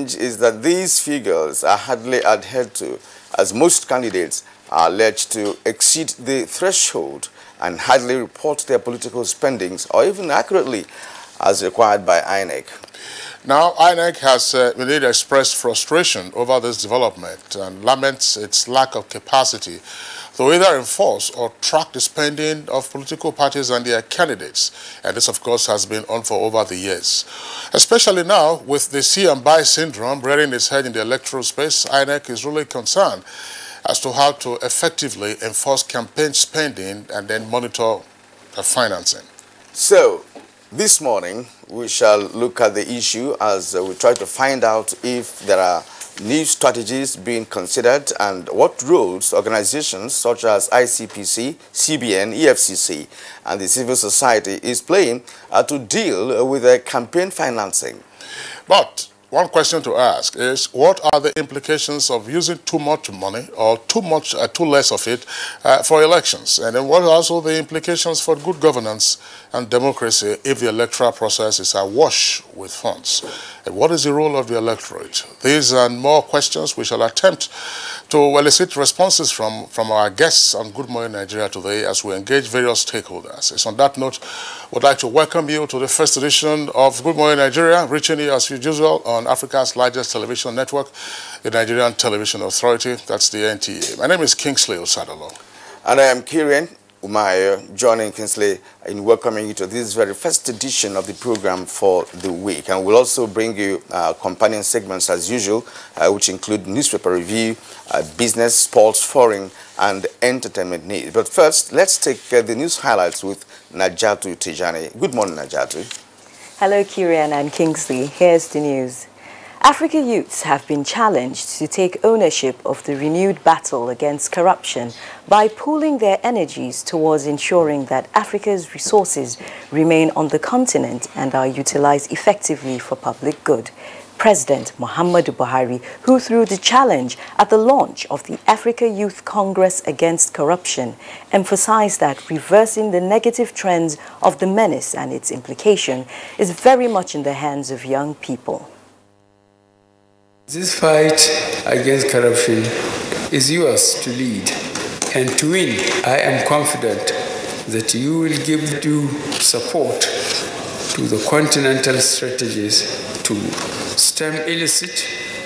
is that these figures are hardly adhered to, as most candidates are alleged to exceed the threshold and hardly report their political spendings or even accurately as required by INEC. Now, INEC has indeed expressed frustration over this development and laments its lack of capacity to either enforce or track the spending of political parties and their candidates. And this, of course, has been on for over the years. Especially now, with the see and buy syndrome rearing its head in the electoral space, INEC is really concerned as to how to effectively enforce campaign spending and then monitor financing. So, this morning, we shall look at the issue as we try to find out if there are new strategies being considered and what roles organizations such as ICPC, CBN, EFCC, and the civil society is playing to deal with campaign financing. But one question to ask is, what are the implications of using too much money or too less of it for elections? And then what are also the implications for good governance and democracy if the electoral process is awash with funds? And what is the role of the electorate? These and more questions we shall attempt to elicit responses from our guests on Good Morning Nigeria today as we engage various stakeholders. It's on that note, we'd like to welcome you to the first edition of Good Morning Nigeria, reaching you as usual on Africa's largest television network, the Nigerian Television Authority, that's the NTA. My name is Kingsley Osadolo. And I am Kieran Umayo, joining Kingsley in welcoming you to this very first edition of the program for the week. And we'll also bring you companion segments as usual, which include newspaper review, business, sports, foreign, and entertainment news. But first, let's take the news highlights with Najatu Tijani. Good morning, Najatu. Hello, Kieran and Kingsley. Here's the news. Africa youths have been challenged to take ownership of the renewed battle against corruption by pooling their energies towards ensuring that Africa's resources remain on the continent and are utilized effectively for public good. President Muhammadu Buhari, who threw the challenge at the launch of the Africa Youth Congress Against Corruption, emphasized that reversing the negative trends of the menace and its implication is very much in the hands of young people. This fight against corruption is yours to lead, and to win. I am confident that you will give due support to the continental strategies to stem illicit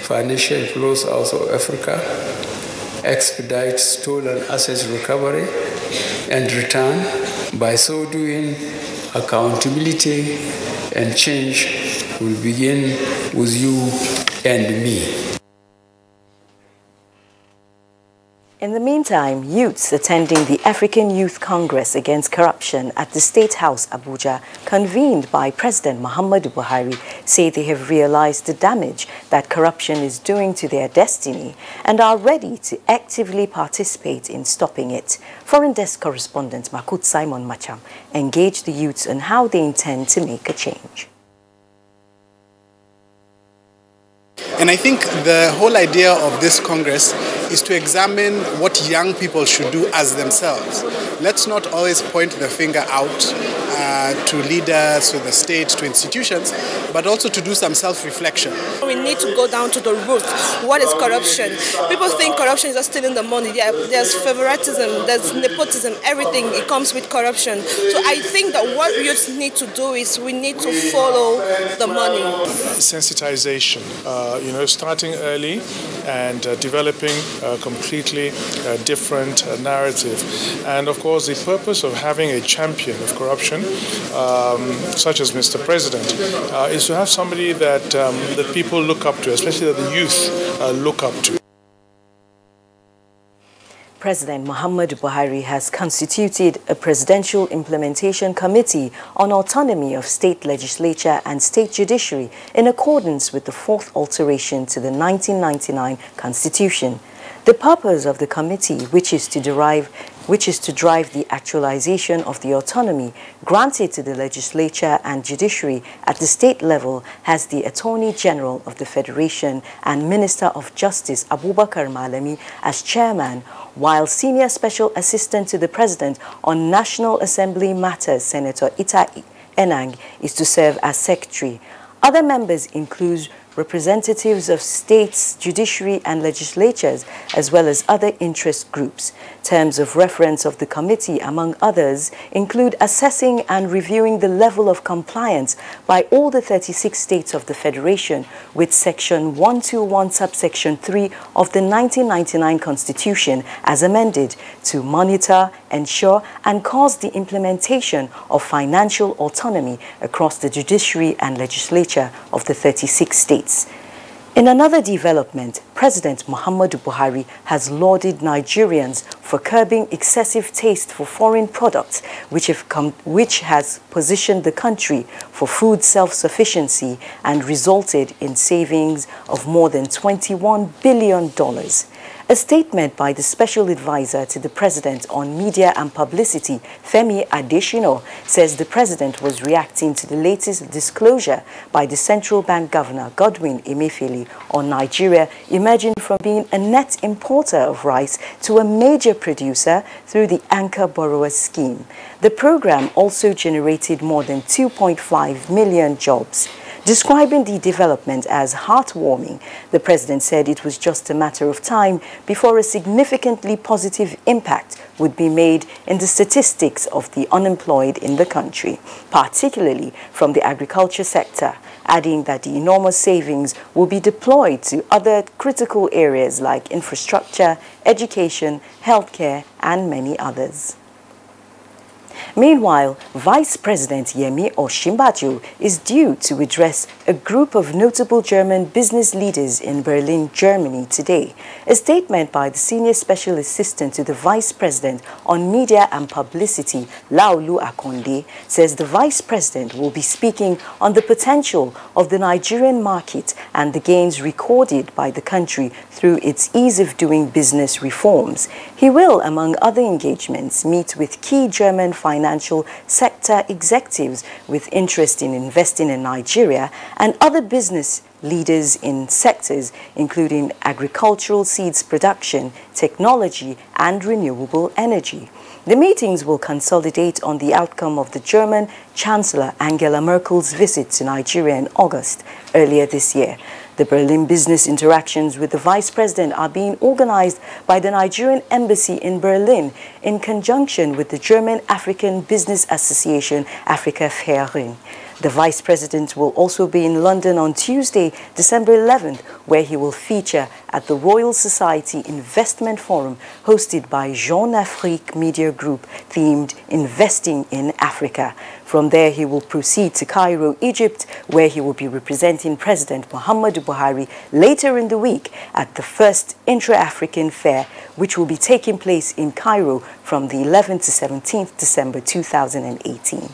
financial flows out of Africa, expedite stolen assets recovery and return. By so doing, accountability and change will begin with you and me. In the meantime, youths attending the African Youth Congress Against Corruption at the State House, Abuja, convened by President Muhammadu Buhari, say they have realized the damage that corruption is doing to their destiny and are ready to actively participate in stopping it. Foreign Desk correspondent Makut Simon Macham engaged the youths on how they intend to make a change. And I think the whole idea of this Congress is to examine what young people should do as themselves. Let's not always point the finger out to leaders, to the state, to institutions, but also to do some self-reflection. We need to go down to the root. What is corruption? People think corruption is just stealing the money. There's favoritism, there's nepotism, everything, it comes with corruption. So I think that what youths need to do is we need to follow the money. Sensitization, starting early and developing a completely different narrative. And of course, the purpose of having a champion of corruption, such as Mr. President, is to have somebody that people look up to, especially that the youth look up to. President Muhammadu Buhari has constituted a Presidential Implementation Committee on Autonomy of State Legislature and State Judiciary in accordance with the 4th alteration to the 1999 Constitution. The purpose of the committee, which is to drive the actualization of the autonomy granted to the legislature and judiciary at the state level, has the Attorney General of the Federation and Minister of Justice Abubakar Malami as chairman, while Senior Special Assistant to the President on National Assembly Matters, Senator Ita Enang, is to serve as secretary. Other members include representatives of states, judiciary and legislatures, as well as other interest groups. Terms of reference of the committee, among others, include assessing and reviewing the level of compliance by all the 36 states of the Federation with Section 121, subsection 3 of the 1999 Constitution as amended to monitor, ensure and cause the implementation of financial autonomy across the judiciary and legislature of the 36 states. In another development, President Muhammadu Buhari has lauded Nigerians for curbing excessive taste for foreign products, which has positioned the country for food self-sufficiency and resulted in savings of more than $21 billion. A statement by the Special Advisor to the President on Media and Publicity, Femi Adesina, says the President was reacting to the latest disclosure by the Central Bank Governor, Godwin Emefiele, on Nigeria emerging from being a net importer of rice to a major producer through the Anchor Borrower Scheme. The program also generated more than 2.5 million jobs. Describing the development as heartwarming, the President said it was just a matter of time before a significantly positive impact would be made in the statistics of the unemployed in the country, particularly from the agriculture sector, adding that the enormous savings will be deployed to other critical areas like infrastructure, education, healthcare, and many others. Meanwhile, Vice President Yemi Osinbajo is due to address a group of notable German business leaders in Berlin, Germany today. A statement by the Senior Special Assistant to the Vice President on Media and Publicity, Laolu Akonde, says the Vice President will be speaking on the potential of the Nigerian market and the gains recorded by the country through its ease of doing business reforms. He will, among other engagements, meet with key German financial sector executives with interest in investing in Nigeria and other business leaders in sectors including agricultural seeds production, technology and renewable energy. The meetings will consolidate on the outcome of the German Chancellor Angela Merkel's visit to Nigeria in August earlier this year. The Berlin business interactions with the Vice President are being organized by the Nigerian Embassy in Berlin in conjunction with the German African Business Association Africa Fähring. The Vice President will also be in London on Tuesday, December 11th, where he will feature at the Royal Society Investment Forum hosted by Jeune Afrique Media Group themed Investing in Africa. From there, he will proceed to Cairo, Egypt, where he will be representing President Muhammadu Buhari later in the week at the first Intra-African Fair, which will be taking place in Cairo from the 11th to 17th December 2018.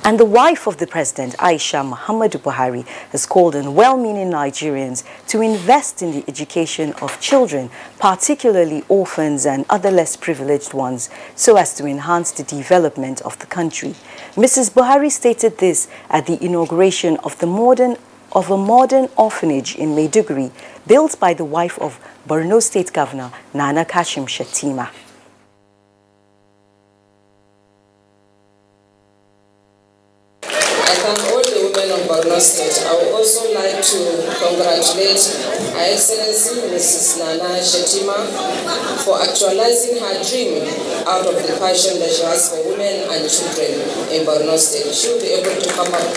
And the wife of the President, Aisha Muhammadu Buhari, has called on well-meaning Nigerians to invest in the education of children, particularly orphans and other less privileged ones, so as to enhance the development of the country. Mrs. Buhari stated this at the inauguration of a modern orphanage in Maiduguri, built by the wife of Borno State Governor Nana Kashim Shettima. Borno State. I would also like to congratulate Her Excellency Mrs. Nana Shettima for actualizing her dream out of the passion that she has for women and children in Borno State. She will be able to come up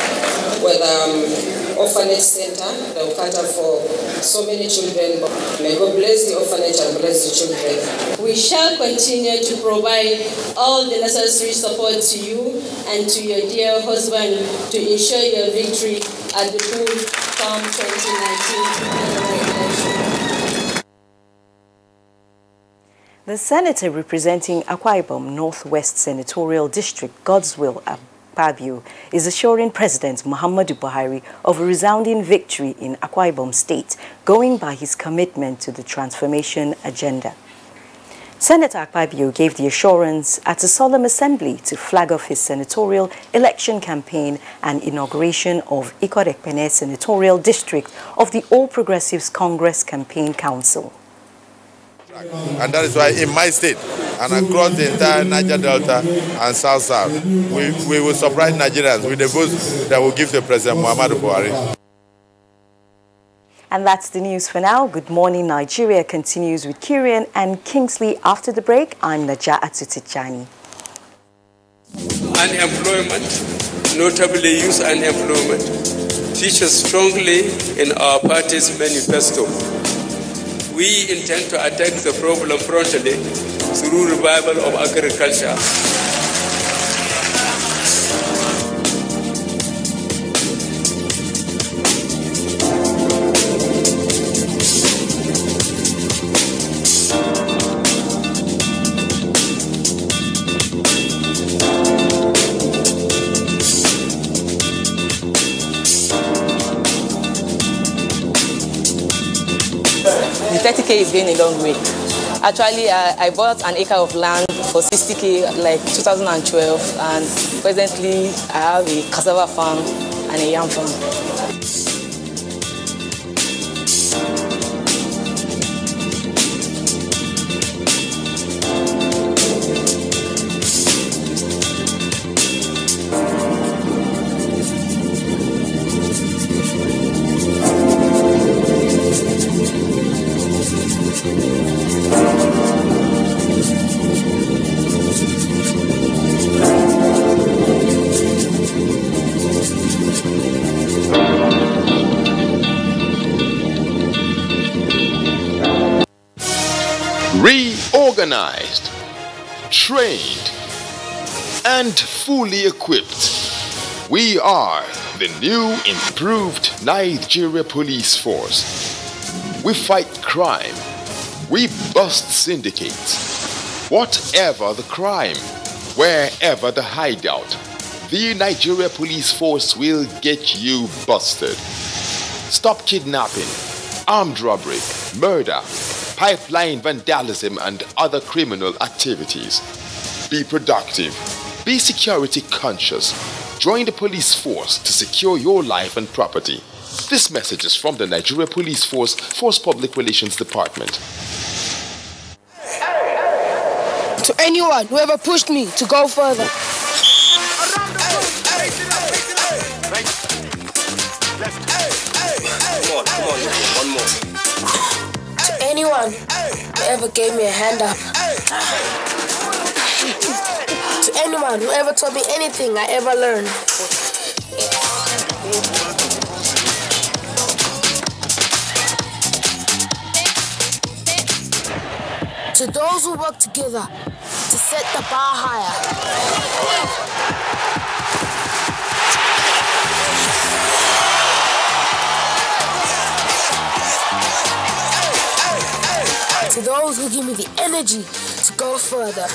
with an orphanage center that will cater for so many children. May God bless the orphanage and bless the children. We shall continue to provide all the necessary support to you and to your dear husband to ensure your victory at the full term 2019. The senator representing Akwa Ibom Northwest Senatorial District, Godswill Akpabio, is assuring President Muhammadu Buhari of a resounding victory in Akwa Ibom State, going by his commitment to the transformation agenda. Senator Akpabio gave the assurance at a solemn assembly to flag off his senatorial election campaign and inauguration of Ikorekpene Senatorial District of the All Progressives Congress Campaign Council. And that is why in my state and across the entire Niger Delta and South, we will surprise Nigerians with the votes that will give to President Muhammadu Buhari. And that's the news for now. Good Morning Nigeria continues with Kyrian and Kingsley after the break. I'm Naja Atutichani. Unemployment, notably youth unemployment, features strongly in our party's manifesto. We intend to attack the problem promptly through revival of agriculture. The 30K is going a long way. Actually, I bought an acre of land for 60K like 2012, and presently I have a cassava farm and a yam farm. Reorganized, trained, and fully equipped, we are the new improved Nigeria Police Force. We fight crime, we bust syndicates. Whatever the crime, wherever the hideout, the Nigeria Police Force will get you busted. Stop kidnapping, armed robbery, murder, pipeline vandalism, and other criminal activities. Be productive. Be security conscious. Join the police force to secure your life and property. This message is from the Nigeria Police Force Public Relations Department. To anyone who ever pushed me to go further. Come on, one more. To anyone who ever gave me a hand up. To anyone who ever taught me anything I ever learned. To those who work together to set the bar higher. To those who give me the energy to go further.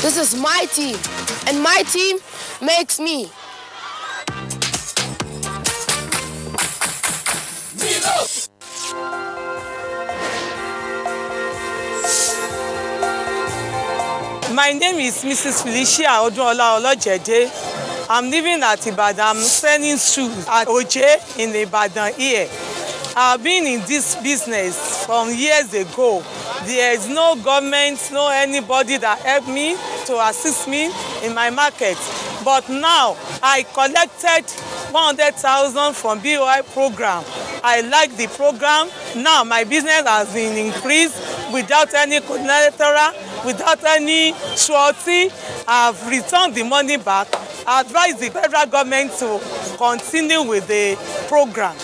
This is my team, and my team makes me. My name is Mrs. Felicia Odunola Olojede. I'm living at Ibadan. I'm selling shoes at Oje in Ibadan here. I've been in this business from years ago. There is no government, no anybody that helped me to assist me in my market. But now I collected 100,000 from BOI program. I like the program. Now my business has been increased without any collateral, without any surety. I've returned the money back. I advise the federal government to continue with the program.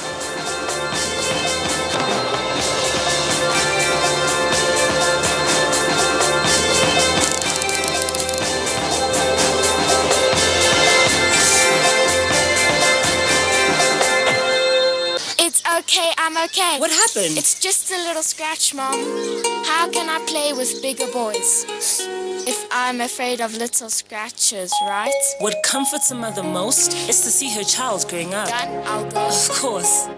It's okay, I'm okay. What happened? It's just a little scratch, Mom. How can I play with bigger boys if I'm afraid of little scratches, right? What comforts a mother most is to see her child growing up. Done, I'll go. Of course.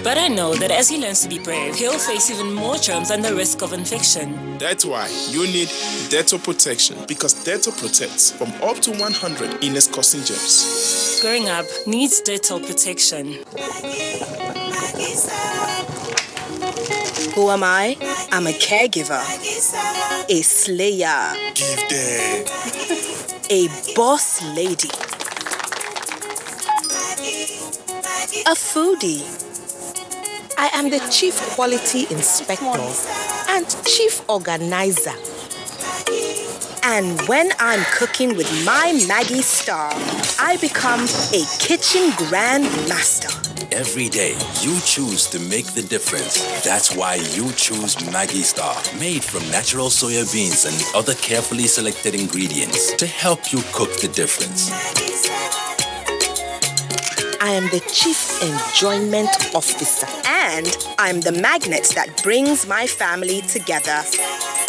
But I know that as he learns to be brave, he'll face even more germs and the risk of infection. That's why you need Dettol protection, because Dettol protects from up to 100 illness-causing germs. Growing up needs Dettol protection. Who am I? I'm a caregiver, a slayer, Give them. a boss lady, a foodie. I am the chief quality inspector and chief organizer. And when I'm cooking with my Maggie Star, I become a kitchen grand master. Every day, you choose to make the difference. That's why you choose Maggie Star, made from natural soya beans and other carefully selected ingredients to help you cook the difference. I am the chief enjoyment officer, and I'm the magnet that brings my family together.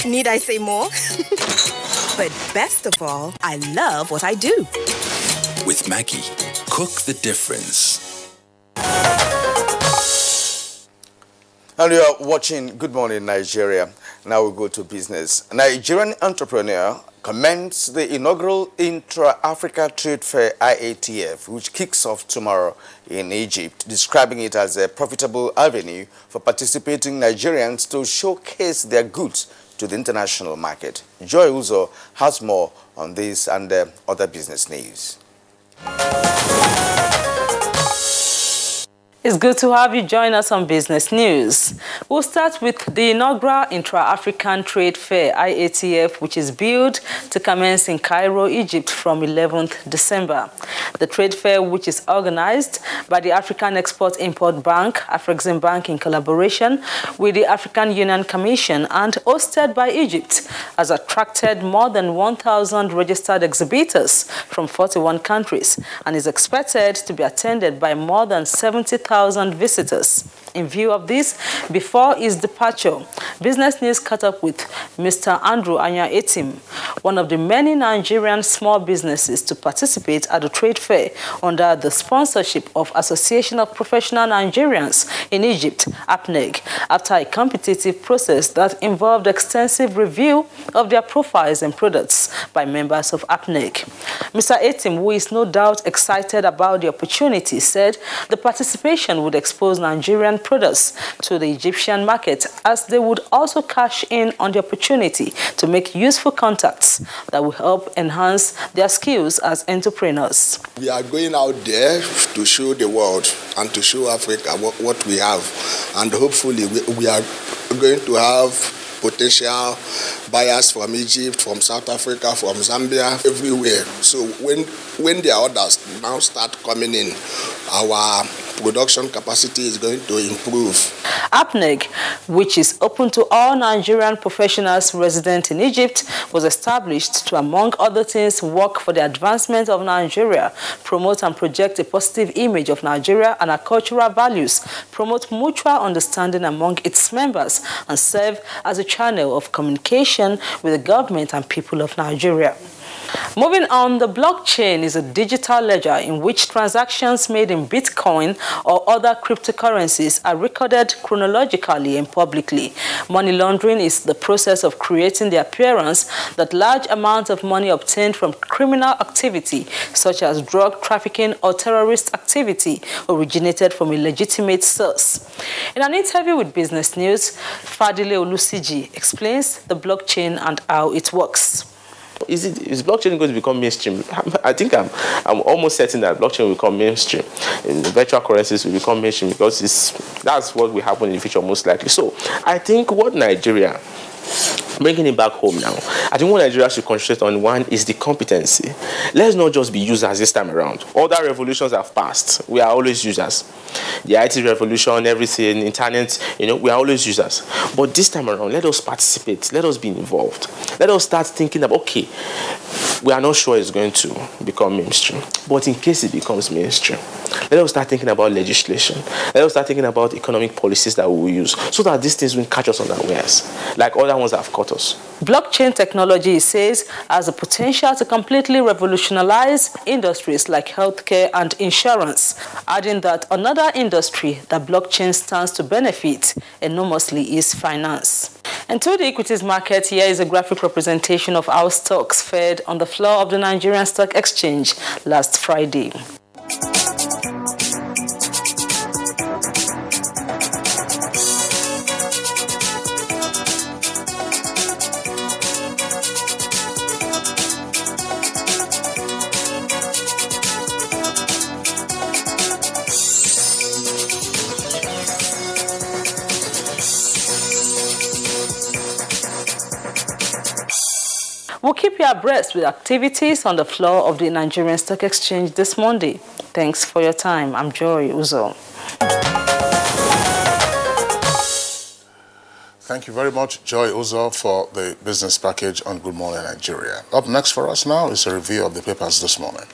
Need I say more? But best of all, I love what I do. With Maggie, cook the difference. And you are watching Good Morning Nigeria. Now we go to business. A Nigerian entrepreneur commenced the inaugural Intra-Africa Trade Fair IATF, which kicks off tomorrow in Egypt, describing it as a profitable avenue for participating Nigerians to showcase their goods to the international market. Joy Uzo has more on this and other business news. It's good to have you join us on Business News. We'll start with the inaugural Intra-African Trade Fair, IATF, which is billed to commence in Cairo, Egypt from 11th December. The trade fair, which is organized by the African Export-Import Bank, Afrexim Bank, in collaboration with the African Union Commission and hosted by Egypt, has attracted more than 1,000 registered exhibitors from 41 countries and is expected to be attended by more than 70,000 visitors. In view of this, before his departure, Business News caught up with Mr. Andrew Anya Etim, one of the many Nigerian small businesses to participate at the trade fair under the sponsorship of Association of Professional Nigerians in Egypt, APNEG, after a competitive process that involved extensive review of their profiles and products by members of APNEG. Mr. Etim, who is no doubt excited about the opportunity, said the participation would expose Nigerian products to the Egyptian market, as they would also cash in on the opportunity to make useful contacts that will help enhance their skills as entrepreneurs. We are going out there to show the world and to show Africa what we have, and hopefully we are going to have potential buyers from Egypt, from South Africa, from Zambia, everywhere. So when the orders now start coming in, our production capacity is going to improve. APNEG, which is open to all Nigerian professionals resident in Egypt, was established to, among other things, work for the advancement of Nigeria, promote and project a positive image of Nigeria and our cultural values, promote mutual understanding among its members, and serve as a channel of communication with the government and people of Nigeria. Moving on, the blockchain is a digital ledger in which transactions made in Bitcoin or other cryptocurrencies are recorded chronologically and publicly. Money laundering is the process of creating the appearance that large amounts of money obtained from criminal activity, such as drug trafficking or terrorist activity, originated from a legitimate source. In an interview with Business News, Fadile Olusiji explains the blockchain and how it works. Is blockchain going to become mainstream? I think I'm almost certain that blockchain will become mainstream. And virtual currencies will become mainstream because that's what will happen in the future most likely. So I think what Nigeria, bringing it back home now, I think what Nigeria should concentrate on, one, is the competency. Let's not just be users this time around. Other revolutions have passed. We are always users. The IT revolution, everything, internet, we are always users. But this time around, let us participate. Let us be involved. Let us start thinking about, okay, we are not sure it's going to become mainstream, but in case it becomes mainstream, let us start thinking about legislation. Let us start thinking about economic policies that we will use so that these things will catch us unawares, like other ones have caught us. Blockchain technology, it says, has the potential to completely revolutionize industries like healthcare and insurance, adding that another industry that blockchain stands to benefit enormously is finance. And to the equities market, here is a graphic representation of how stocks fared on the floor of the Nigerian Stock Exchange last Friday. We'll keep you abreast with activities on the floor of the Nigerian Stock Exchange this Monday. Thanks for your time. I'm Joy Uzo. Thank you very much, Joy Uzo, for the business package on Good Morning Nigeria. Up next for us now is a review of the papers this morning.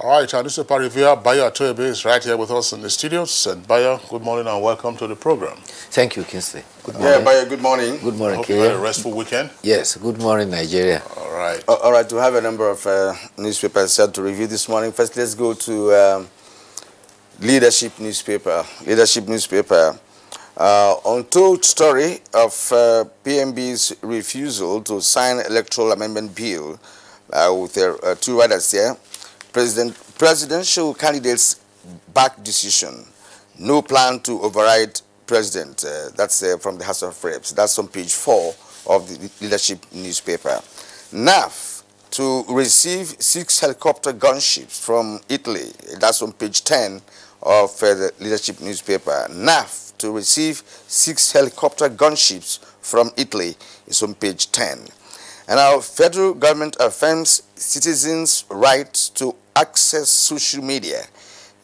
All right, our newspaper reviewer, Bayo Atoyebe, is right here with us in the studios. And Bayo, good morning and welcome to the program. Thank you, Kingsley. Good morning. Yeah, Bayo, good morning. Good morning, Hope you had a restful weekend. Yes, good morning, Nigeria. All right. All right, we have a number of newspapers set to review this morning. First, let's go to Leadership newspaper. Leadership newspaper. Untold story of PMB's refusal to sign electoral amendment bill with two writers here. Presidential candidates back decision. No plan to override president. That's from the House of Reps. That's on page 4 of the Leadership newspaper. NAF to receive 6 helicopter gunships from Italy. That's on page 10 of the Leadership newspaper. NAF to receive 6 helicopter gunships from Italy is on page 10. And our federal government affirms citizens' right to access social media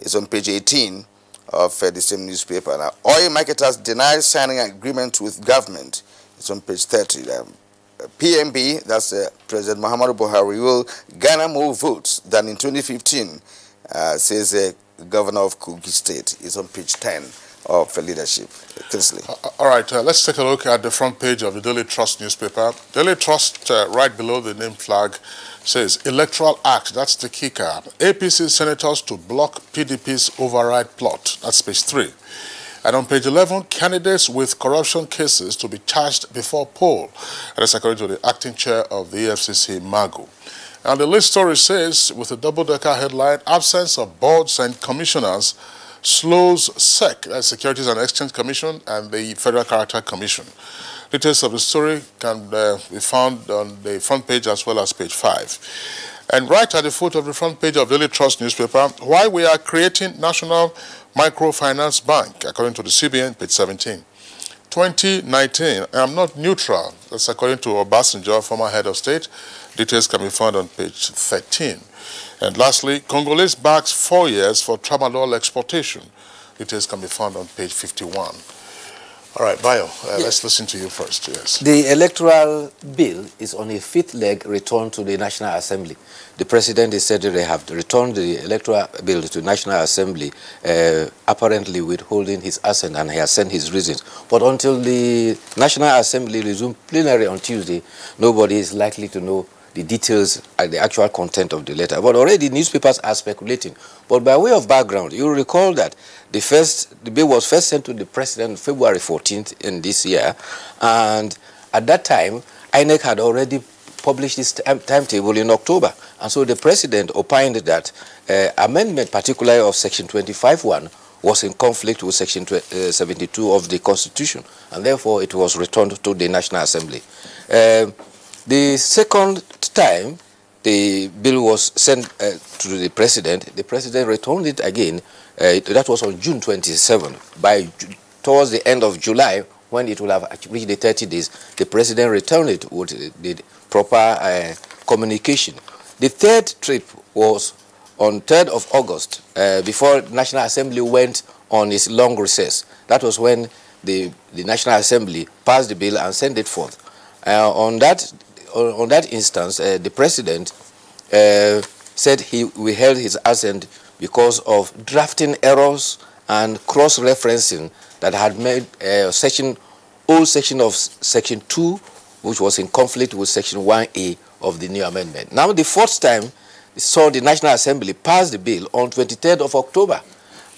is on page 18 of the same newspaper. Now, oil marketers deny signing agreement with government. It's on page 30. PMB, that's President Muhammadu Buhari, will garner more votes than in 2015, says the governor of Kogi State. It's on page 10 of Leadership. All right, let's take a look at the front page of the Daily Trust newspaper. Daily Trust, right below the name flag, says Electoral Act. That's the kicker. APC senators to block PDP's override plot. That's page 3. And on page 11, candidates with corruption cases to be charged before poll. And that's according to the acting chair of the EFCC, Magu. And the list story says, with a double-decker headline, absence of boards and commissioners slows SEC, that's Securities and Exchange Commission, and the Federal Character Commission. Details of the story can be found on the front page as well as page 5. And right at the foot of the front page of Daily Trust newspaper, why we are creating National Microfinance Bank, according to the CBN, page 17. 2019, I'm not neutral, that's according to Obasanjo, former head of state. Details can be found on page 13. And lastly, Congolese backs 4 years for tramadol exportation. Details can be found on page 51. All right, Bayo, let's listen to you first. Yes. The electoral bill is on a 5th leg return to the National Assembly. The president has said that they have returned the electoral bill to the National Assembly, apparently withholding his assent, and he has sent his reasons. But until the National Assembly resumes plenary on Tuesday, nobody is likely to know the details and the actual content of the letter. But already newspapers are speculating. But by way of background, you recall that the bill was first sent to the president on February 14th in this year. And at that time, INEC had already published its timetable in October. And so the president opined that amendment, particularly of Section 25(1), was in conflict with Section 72 of the Constitution. And therefore, it was returned to the National Assembly. The second time the bill was sent to the president returned it again. That was on June 27th. Towards the end of July, when it will have reached the 30 days, the president returned it with the proper communication. The third trip was on 3rd of August, before the National Assembly went on its long recess. That was when the National Assembly passed the bill and sent it forth. On that instance, the president said he withheld his assent because of drafting errors and cross-referencing that had made old section of Section 2, which was in conflict with Section 1A of the new amendment. Now, the fourth time, saw the National Assembly pass the bill on 23rd of October,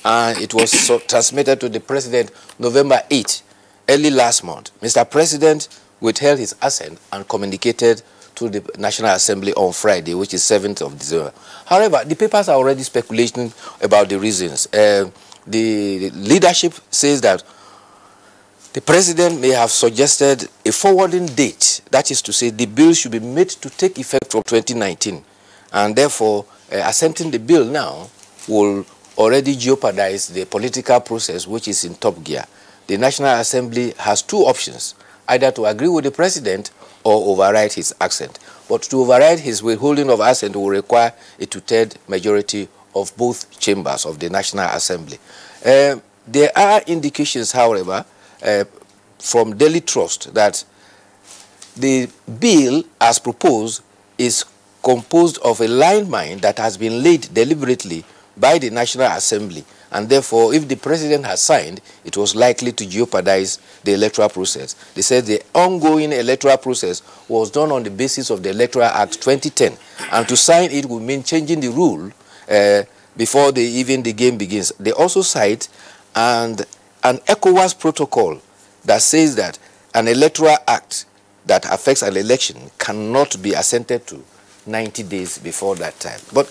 and it was transmitted to the president November 8, early last month. Mr. President withheld his assent and communicated to the National Assembly on Friday, which is 7th of December. However, the papers are already speculating about the reasons. the leadership says that the president may have suggested a forwarding date. That is to say, the bill should be made to take effect from 2019. And therefore, assenting the bill now will already jeopardize the political process, which is in top gear. The National Assembly has two options, either to agree with the president or override his assent. But to override his withholding of assent will require a two-thirds majority of both chambers of the National Assembly. There are indications, however, from Daily Trust that the bill as proposed is composed of a landmine that has been laid deliberately by the National Assembly, and therefore if the president has signed, it was likely to jeopardize the electoral process. They said the ongoing electoral process was done on the basis of the Electra Act 2010, and to sign it would mean changing the rule before even the game begins. They also cite an ECOWAS protocol that says that an electoral act that affects an election cannot be assented to 90 days before that time. But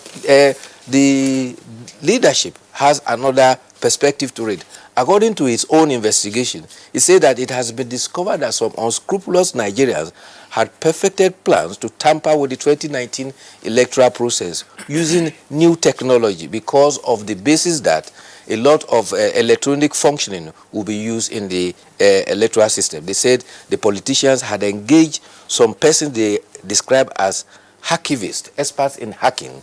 the leadership has another perspective to it. According to its own investigation, it said that it has been discovered that some unscrupulous Nigerians had perfected plans to tamper with the 2019 electoral process using new technology because of the basis that a lot of electronic functioning will be used in the electoral system. They said the politicians had engaged some persons they describe as hackivists, experts in hacking,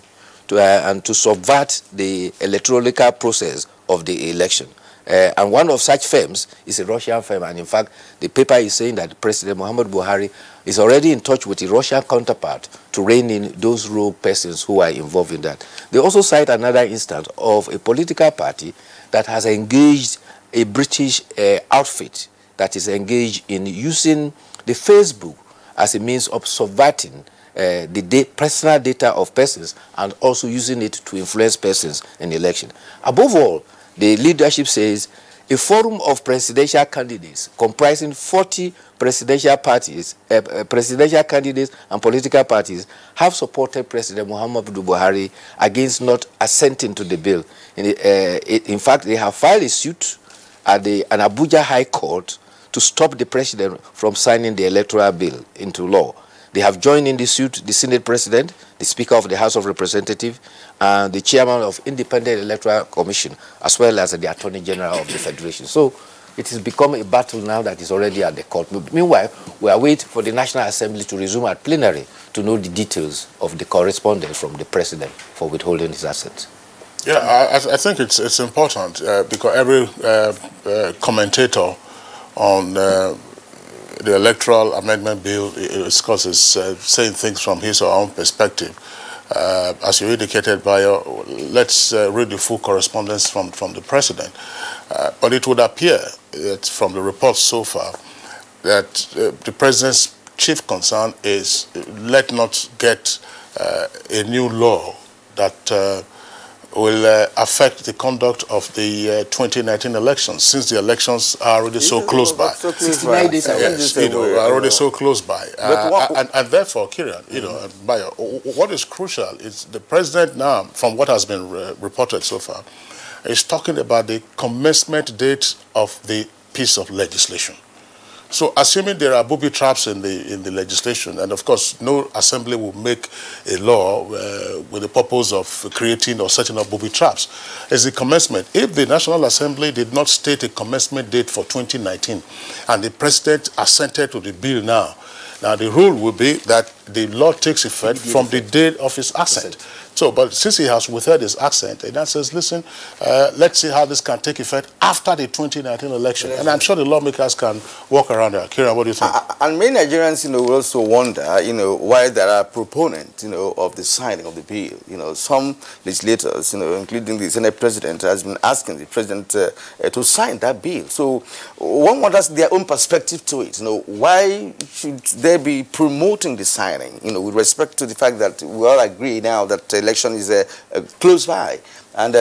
and to subvert the electoral process of the election. And one of such firms is a Russian firm, and in fact, the paper is saying that President Muhammad Buhari is already in touch with the Russian counterpart to rein in those rogue persons who are involved in that. They also cite another instance of a political party that has engaged a British outfit that is engaged in using the Facebook as a means of subverting the personal data of persons and also using it to influence persons in the election. Above all, the leadership says a forum of presidential candidates comprising 40 presidential parties, presidential candidates and political parties have supported President Muhammadu Buhari against not assenting to the bill. In fact, they have filed a suit at an Abuja High Court to stop the president from signing the electoral bill into law. They have joined in the suit the Senate President, the Speaker of the House of Representatives, and the Chairman of Independent Electoral Commission, as well as the Attorney General of the Federation. So it has become a battle now that is already at the court. Meanwhile, we are waiting for the National Assembly to resume at plenary to know the details of the correspondence from the President for withholding his assets. Yeah, I think it's important because every commentator on the electoral amendment bill, of course, is saying things from his or her own perspective. As you indicated, let's read the full correspondence from the president. But it would appear that from the reports so far that the president's chief concern is let not get a new law that will affect the conduct of the 2019 elections, since the elections are already so close by. 69 days are already so close by. And therefore, Kieran, Bayo, what is crucial is the president now, from what has been reported so far, is talking about the commencement date of the piece of legislation. So, assuming there are booby traps in the legislation, and of course, no assembly will make a law with the purpose of creating or setting up booby traps, as a commencement. If the National Assembly did not state a commencement date for 2019, and the president assented to the bill now the rule will be that the law takes effect from the date of his assent. So, but since he has withheld his assent, and that says, listen, let's see how this can take effect after the 2019 election. And I'm sure the lawmakers can walk around that. Kieran, what do you think? And many Nigerians, will also wonder, why there are proponents, of the signing of the bill. Some legislators, including the Senate President, has been asking the President to sign that bill. So one wonders their own perspective to it. Why should they be promoting the signing, with respect to the fact that we all agree now that election is close by, and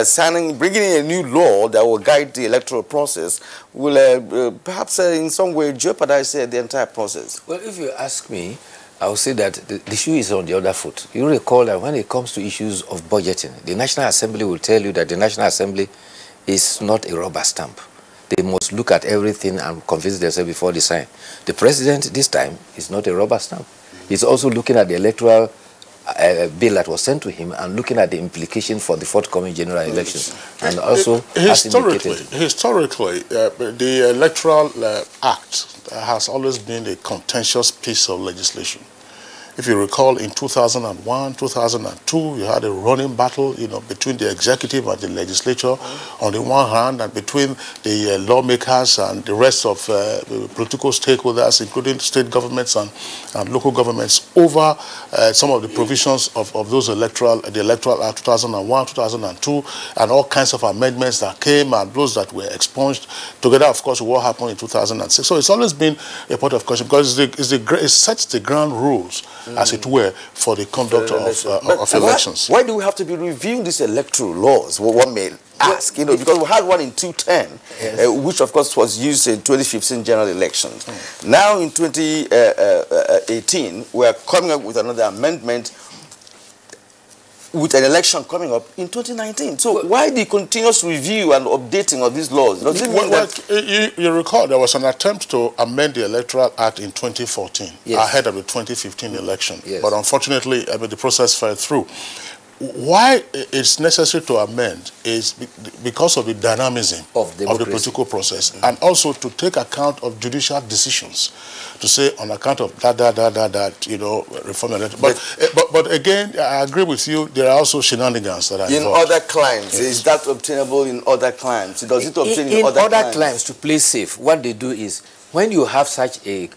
bringing in a new law that will guide the electoral process will perhaps in some way jeopardize the entire process. Well, if you ask me, I will say that the shoe is on the other foot. You recall that when it comes to issues of budgeting, the National Assembly will tell you that the National Assembly is not a rubber stamp. They must look at everything and convince themselves before they sign. The president this time is not a rubber stamp. He's also looking at the electoral bill that was sent to him and looking at the implication for the forthcoming general elections. And also, historically, the Electoral Act has always been a contentious piece of legislation. If you recall, in 2001, 2002, you had a running battle, between the executive and the legislature on the one hand, and between the lawmakers and the rest of political stakeholders, including state governments and local governments, over some of the provisions of those the Electoral Act 2001, 2002, and all kinds of amendments that came and those that were expunged, together, of course, with what happened in 2006. So it's always been a point of question because it sets the ground rules, as it were, for the conduct of elections. Why do we have to be reviewing these electoral laws? One may ask, because we had one in 2010, yes, which of course was used in 2015 general elections. Now in 2018, we are coming up with another amendment with an election coming up in 2019. So why the continuous review and updating of these laws? Does it mean that you recall there was an attempt to amend the Electoral Act in 2014, yes, ahead of the 2015 election. Yes. But unfortunately, the process fell through. Why it's necessary to amend is because of the dynamism of the political process, and also to take account of judicial decisions, to say on account of that, reform election. But again, I agree with you, there are also shenanigans that are involved. In other climes, yes, is that obtainable in other climes? Does it obtain in other climes? To play safe, what they do is, when you have such a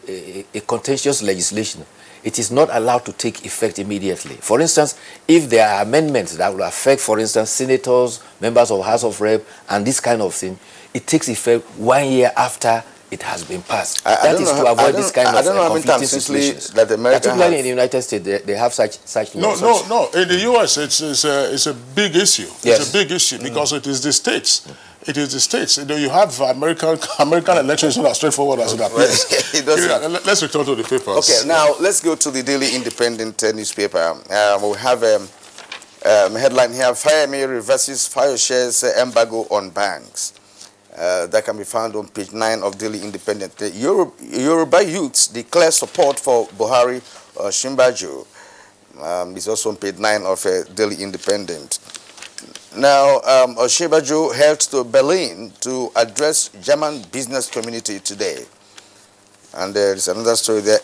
contentious legislation, it is not allowed to take effect immediately. For instance, if there are amendments that will affect, for instance, senators, members of House of Rep, and this kind of thing, it takes effect 1 year after it has been passed. That is to avoid this kind of conflicting situations. Particularly in the United States, they have such laws. No. In the U.S., it's a big issue. Yes. It's a big issue because it is the states. It is the states. You have American elections not as straightforward as that. Let's return to the papers. Okay, now let's go to the Daily Independent newspaper. We have a headline here: Fayemi reverses fire shares embargo on banks. That can be found on page 9 of Daily Independent. The Yoruba youths declare support for Buhari Shimbajo. It's also on page 9 of Daily Independent. Now, Shimbajo headed to Berlin to address German business community today. And there is another story there.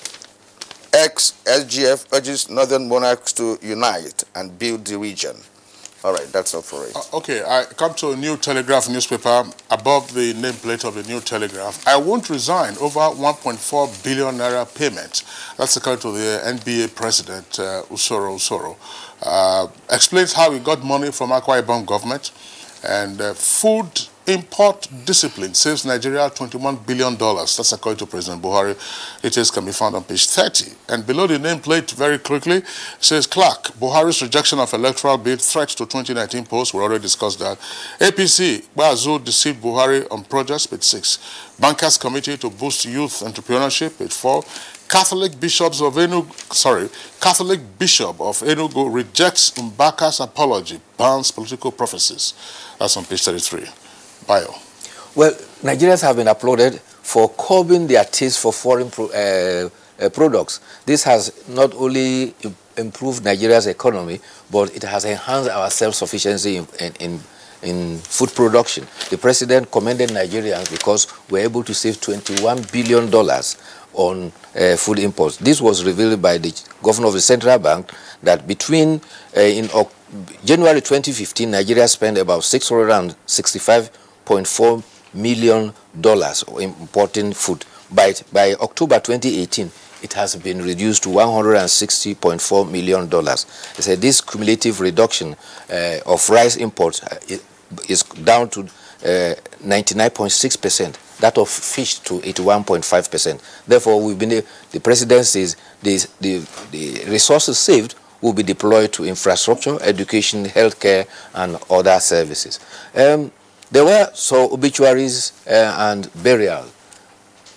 Ex-SGF urges northern monarchs to unite and build the region. All right, that's all for it. Okay, I come to a New Telegraph newspaper. Above the nameplate of the New Telegraph, I won't resign over 1.4 billion naira payment. That's according to the NBA president, Usoro. Explains how he got money from Akwa Ibom government. And food import discipline saves Nigeria $21 billion. That's according to President Buhari. Details can be found on page 30. And below the nameplate, very quickly, says Clark, Buhari's rejection of electoral bid, threat to 2019 post. We already discussed that. APC, Bazu deceived Buhari on projects, page 6. Bankers Committee to boost youth entrepreneurship, page 4. Catholic Bishop of Enugu rejects Mbaka's apology, bans political prophecies. That's on page 33. Bio. Well, Nigerians have been applauded for curbing their taste for foreign products. This has not only improved Nigeria's economy, but it has enhanced our self-sufficiency in food production. The president commended Nigerians because we're able to save $21 billion on food imports. This was revealed by the governor of the central bank that between in January 2015, Nigeria spent about $665.4 million importing food. By October 2018, it has been reduced to $160.4 million. They said this cumulative reduction of rice imports is down to 99.6%. That of fish to 81.5%. Therefore, the president says the resources saved will be deployed to infrastructure, education, healthcare, and other services. There were some obituaries and burial.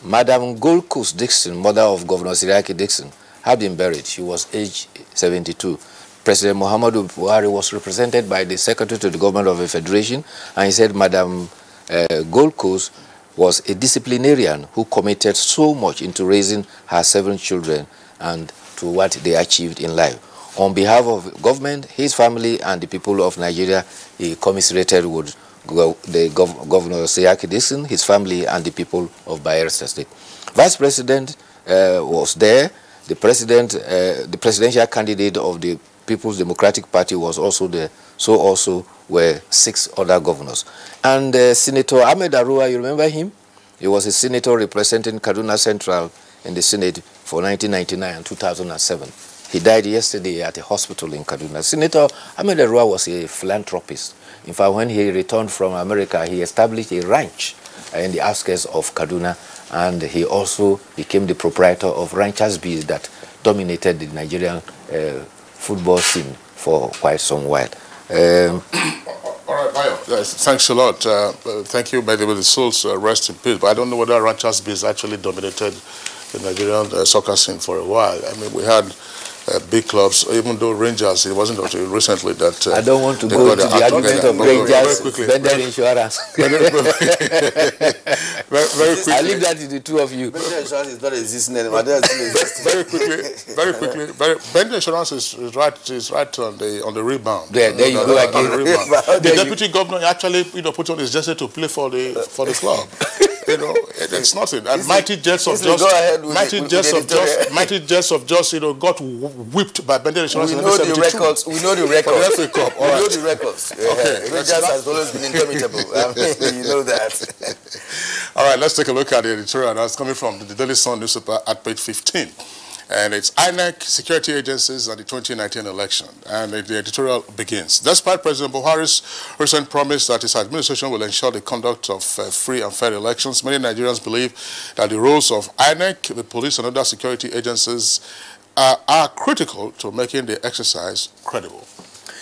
Madam Gold Coast Dixon, mother of Governor Siraki Dixon, had been buried. She was aged 72. President Muhammadu Buhari was represented by the Secretary to the Government of the Federation, and he said Madam Gold Coast was a disciplinarian who committed so much into raising her 7 children and to what they achieved in life. On behalf of government, his family, and the people of Nigeria, he commiserated with Governor Seyaki Dixon, his family, and the people of Bayelsa State. Vice President was there. The presidential candidate of the People's Democratic Party was also there. So also were 6 other governors. And Senator Ahmed Arua, you remember him? He was a senator representing Kaduna Central in the Senate for 1999 and 2007. He died yesterday at a hospital in Kaduna. Senator Ahmed Arua was a philanthropist. In fact, when he returned from America, he established a ranch in the outskirts of Kaduna, and he also became the proprietor of Ranchers Bees that dominated the Nigerian football scene for quite some while. All right, Bayo. Yes, thanks a lot. Thank you, by the way, the souls rest in peace. But I don't know whether Ranchers Bees actually dominated the Nigerian soccer scene for a while. I mean, we had big clubs, even though Rangers, it wasn't until recently that... I don't want to go to the argument of Rangers, Bender Insurance. Very quickly. I'll leave that to the two of you. Bender Insurance is not existing anymore. Very quickly. Bender Insurance is right on the rebound. There you go again. The deputy governor actually put on his jersey to play for the club. It's nothing. And mighty jets of just got whipped by Bender Insurance. We know the records. We know the records. For the FA Cup. We know the records. Okay. Rangers has always been indomitable. You know that. All right, let's take a look at the editorial that's coming from the Daily Sun newspaper at page 15. And it's INEC, security agencies, and the 2019 election. And the editorial begins. Despite President Buhari's recent promise that his administration will ensure the conduct of free and fair elections, many Nigerians believe that the roles of INEC, the police, and other security agencies are critical to making the exercise credible.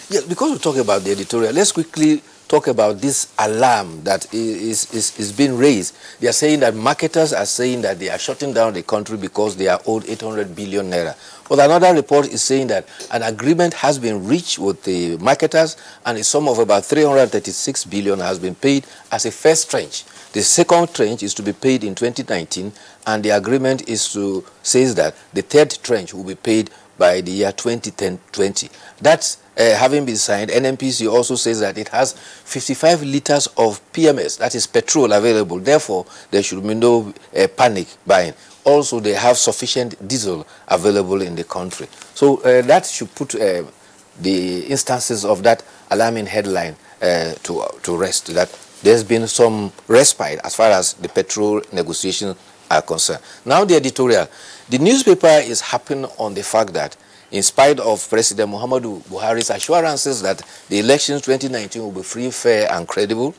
Yes, because we talk about the editorial, let's quickly talk about this alarm that is being raised. They are saying that marketers are saying that they are shutting down the country because they are owed 800 billion naira. But another report is saying that an agreement has been reached with the marketers, and a sum of about 336 billion has been paid as a first tranche. The second tranche is to be paid in 2019, and the agreement says that the third tranche will be paid by the year 2020. That's having been signed. NNPC also says that it has 55 liters of PMS, that is petrol, available. Therefore, there should be no panic buying. Also, they have sufficient diesel available in the country. So that should put the instances of that alarming headline to rest, that there's been some respite as far as the petrol negotiations are concerned. Now the editorial. The newspaper is happy on the fact that in spite of President Muhammadu Buhari's assurances that the elections 2019 will be free, fair, and credible,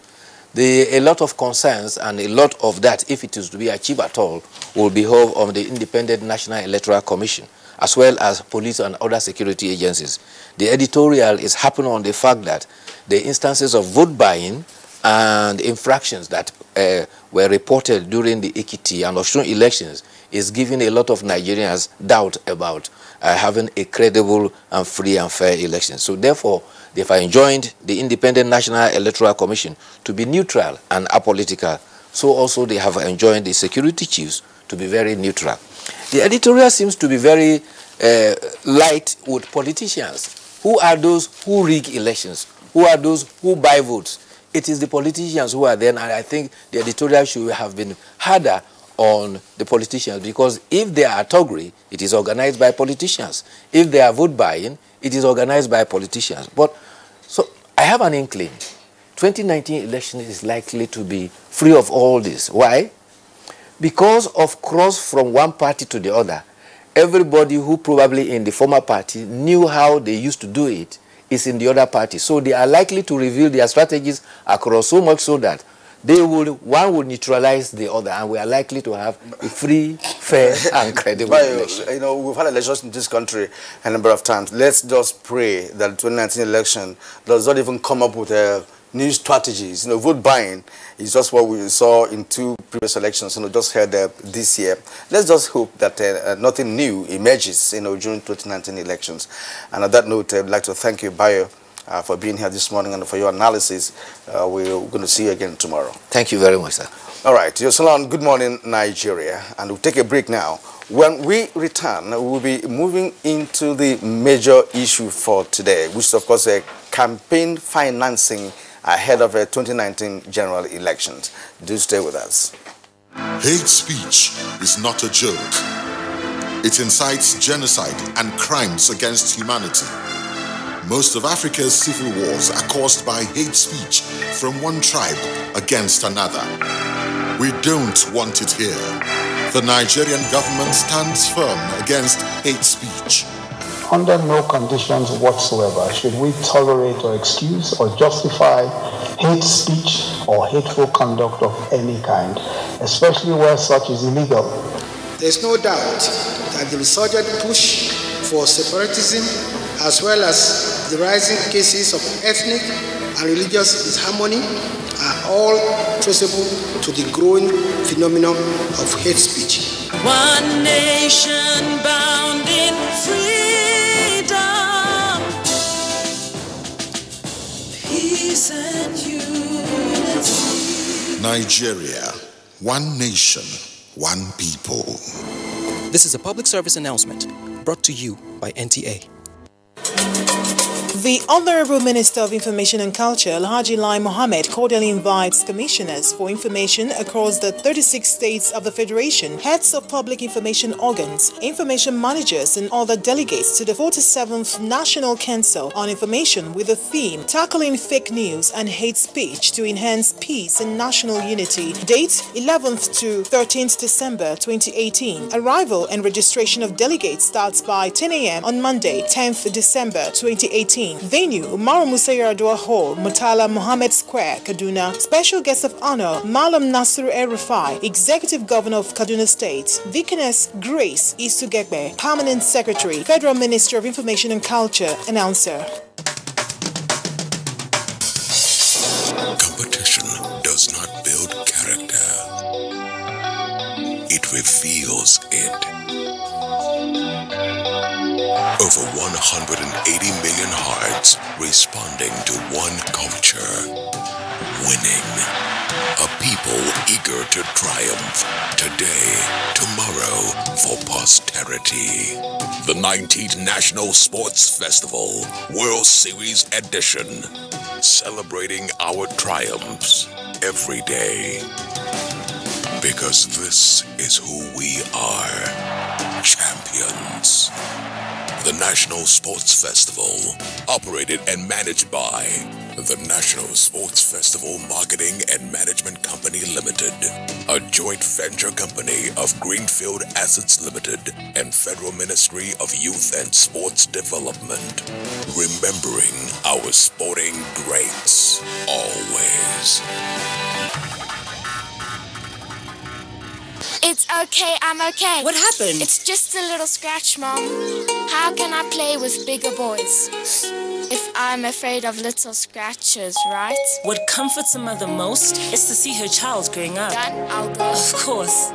a lot of concerns and a lot of that, if it is to be achieved at all, will be held on the Independent National Electoral Commission, as well as police and other security agencies. The editorial is happening on the fact that the instances of vote buying and infractions that were reported during the Ekiti and Osun elections is giving a lot of Nigerians doubt about having a credible and free and fair election. So therefore, they have enjoined the Independent National Electoral Commission to be neutral and apolitical. So also they have enjoined the security chiefs to be very neutral. The editorial seems to be very light with politicians. Who are those who rig elections? Who are those who buy votes? It is the politicians who are there, and I think the editorial should have been harder on the politicians, because if they are thuggery, it is organized by politicians. If they are vote buying, it is organized by politicians. But so I have an inkling. 2019 election is likely to be free of all this. Why? Because of cross from one party to the other. Everybody who probably in the former party knew how they used to do it is in the other party. So they are likely to reveal their strategies across, so much so that one will neutralize the other, and we are likely to have a free, fair, and credible election. You know, we've had elections in this country a number of times. Let's just pray that the 2019 election does not even come up with new strategies. You know, vote buying It's just what we saw in 2 previous elections, just heard this year. Let's just hope that nothing new emerges, during 2019 elections. And at that note, I'd like to thank you, Bayo, for being here this morning and for your analysis. We're going to see you again tomorrow. Thank you very much, sir. All right, Yosalan, good morning, Nigeria. And we'll take a break now. When we return, we'll be moving into the major issue for today, which is, of course, campaign financing ahead of a 2019 general elections. Do stay with us. Hate speech is not a joke. It incites genocide and crimes against humanity. Most of Africa's civil wars are caused by hate speech from one tribe against another. We don't want it here. The Nigerian government stands firm against hate speech. Under no conditions whatsoever should we tolerate or excuse or justify hate speech or hateful conduct of any kind, especially where such is illegal. There is no doubt that the resurgent push for separatism, as well as the rising cases of ethnic and religious disharmony, are all traceable to the growing phenomenon of hate speech. One nation bound in freedom, peace and unity. Nigeria, one nation, one people. This is a public service announcement brought to you by NTA. The Honorable Minister of Information and Culture, Alhaji Lai Mohammed, cordially invites commissioners for information across the 36 states of the Federation, heads of public information organs, information managers, and other delegates to the 47th National Council on Information with the theme Tackling Fake News and Hate Speech to Enhance Peace and National Unity. Date 11th to 13th December 2018. Arrival and registration of delegates starts by 10 a.m. on Monday, 10th December 2018. Venue, Umaru Musa Yar'Adua Hall, Murtala Mohammed Square, Kaduna. Special guest of honor, Malam Nasiru El-Rufai, Executive Governor of Kaduna State. Deaconess Grace Isugegbe, Permanent Secretary, Federal Minister of Information and Culture. Announcer. Competition does not build character. It reveals it. Over 180 million hearts responding to one culture. Winning. A people eager to triumph today, tomorrow, for posterity. The 19th National Sports Festival, World Series Edition. Celebrating our triumphs every day. Because this is who we are. Champions. The National Sports Festival, operated and managed by the National Sports Festival Marketing and Management Company Limited, a joint venture company of Greenfield Assets Limited and Federal Ministry of Youth and Sports Development. Remembering our sporting greats, always. It's okay, I'm okay. What happened? It's just a little scratch, Mom. How can I play with bigger boys if I'm afraid of little scratches, right? What comforts a mother most is to see her child growing up. Done, I'll go. Of course.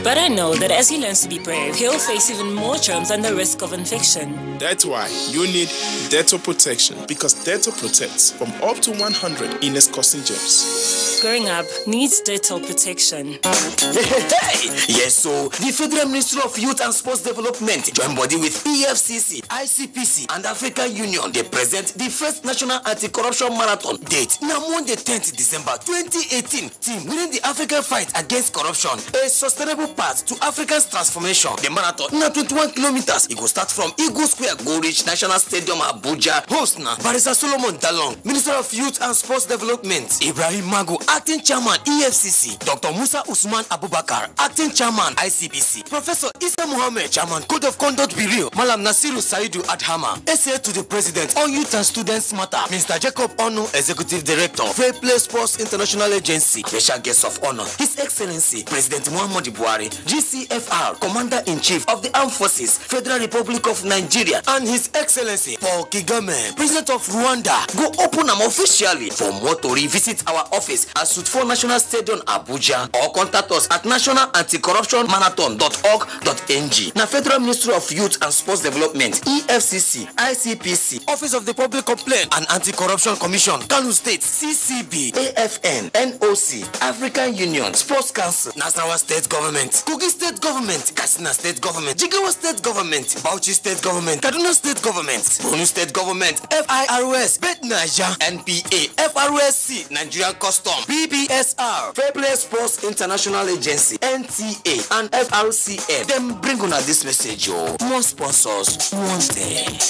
But I know that as he learns to be brave, he'll face even more germs and the risk of infection. That's why you need Dettol protection, because Dettol protects from up to 100 illness-causing germs. Growing up needs Dettol protection. Hey! Yes, so the Federal Ministry of Youth and Sports Development join body with EFCC, ICPC, and African Union. They present the first National Anti-Corruption Marathon. Date now Monday 10th December 2018. Team winning the African fight against corruption. A sustainable path to Africa's transformation. The marathon now 21 kilometers. It will start from Eagle Square, Go Reach National Stadium, Abuja. Host now Barrister Solomon Dalong, Minister of Youth and Sports Development. Ibrahim Magu, Acting Chairman EFCC. Dr. Musa Usman Abubakar, Acting Chairman ICPC. Professor Isa Mohammed, Chairman Code of Conduct Bureau. Malam Nasiru Saidu Adhama, SA to the President on Youth and Students Matter. Mr. Jacob Onu, Executive Director, Fair Play Sports International Agency. Special guest of honor, His Excellency President Muhammad Buhari, GCFR, Commander-in-Chief of the Armed Forces, Federal Republic of Nigeria, and His Excellency Paul Kagame, President of Rwanda, go open them officially. For more to revisit our office at Suite 4 National Stadium, Abuja, or contact us at nationalanticorruptionmarathon.org.ng. Now, Federal Ministry of Youth and Sports Development, EFCC, ICPC, Office of the Public Complaint and Anti-Corruption Commission, Kano State, CCB, AFN, NOC, African Union, Sports Council, Nasarawa State Government, Kogi State Government, Katsina State Government, Jigawa State Government, Bauchi State Government, Kaduna State Government, Borno State Government, FIROS, Bet Niger, NPA, FRSC, Nigerian Custom, BBSR, Fair Play Sports International Agency, NTA, and FRCM. Them bring on this message, yo. More sponsors wanted.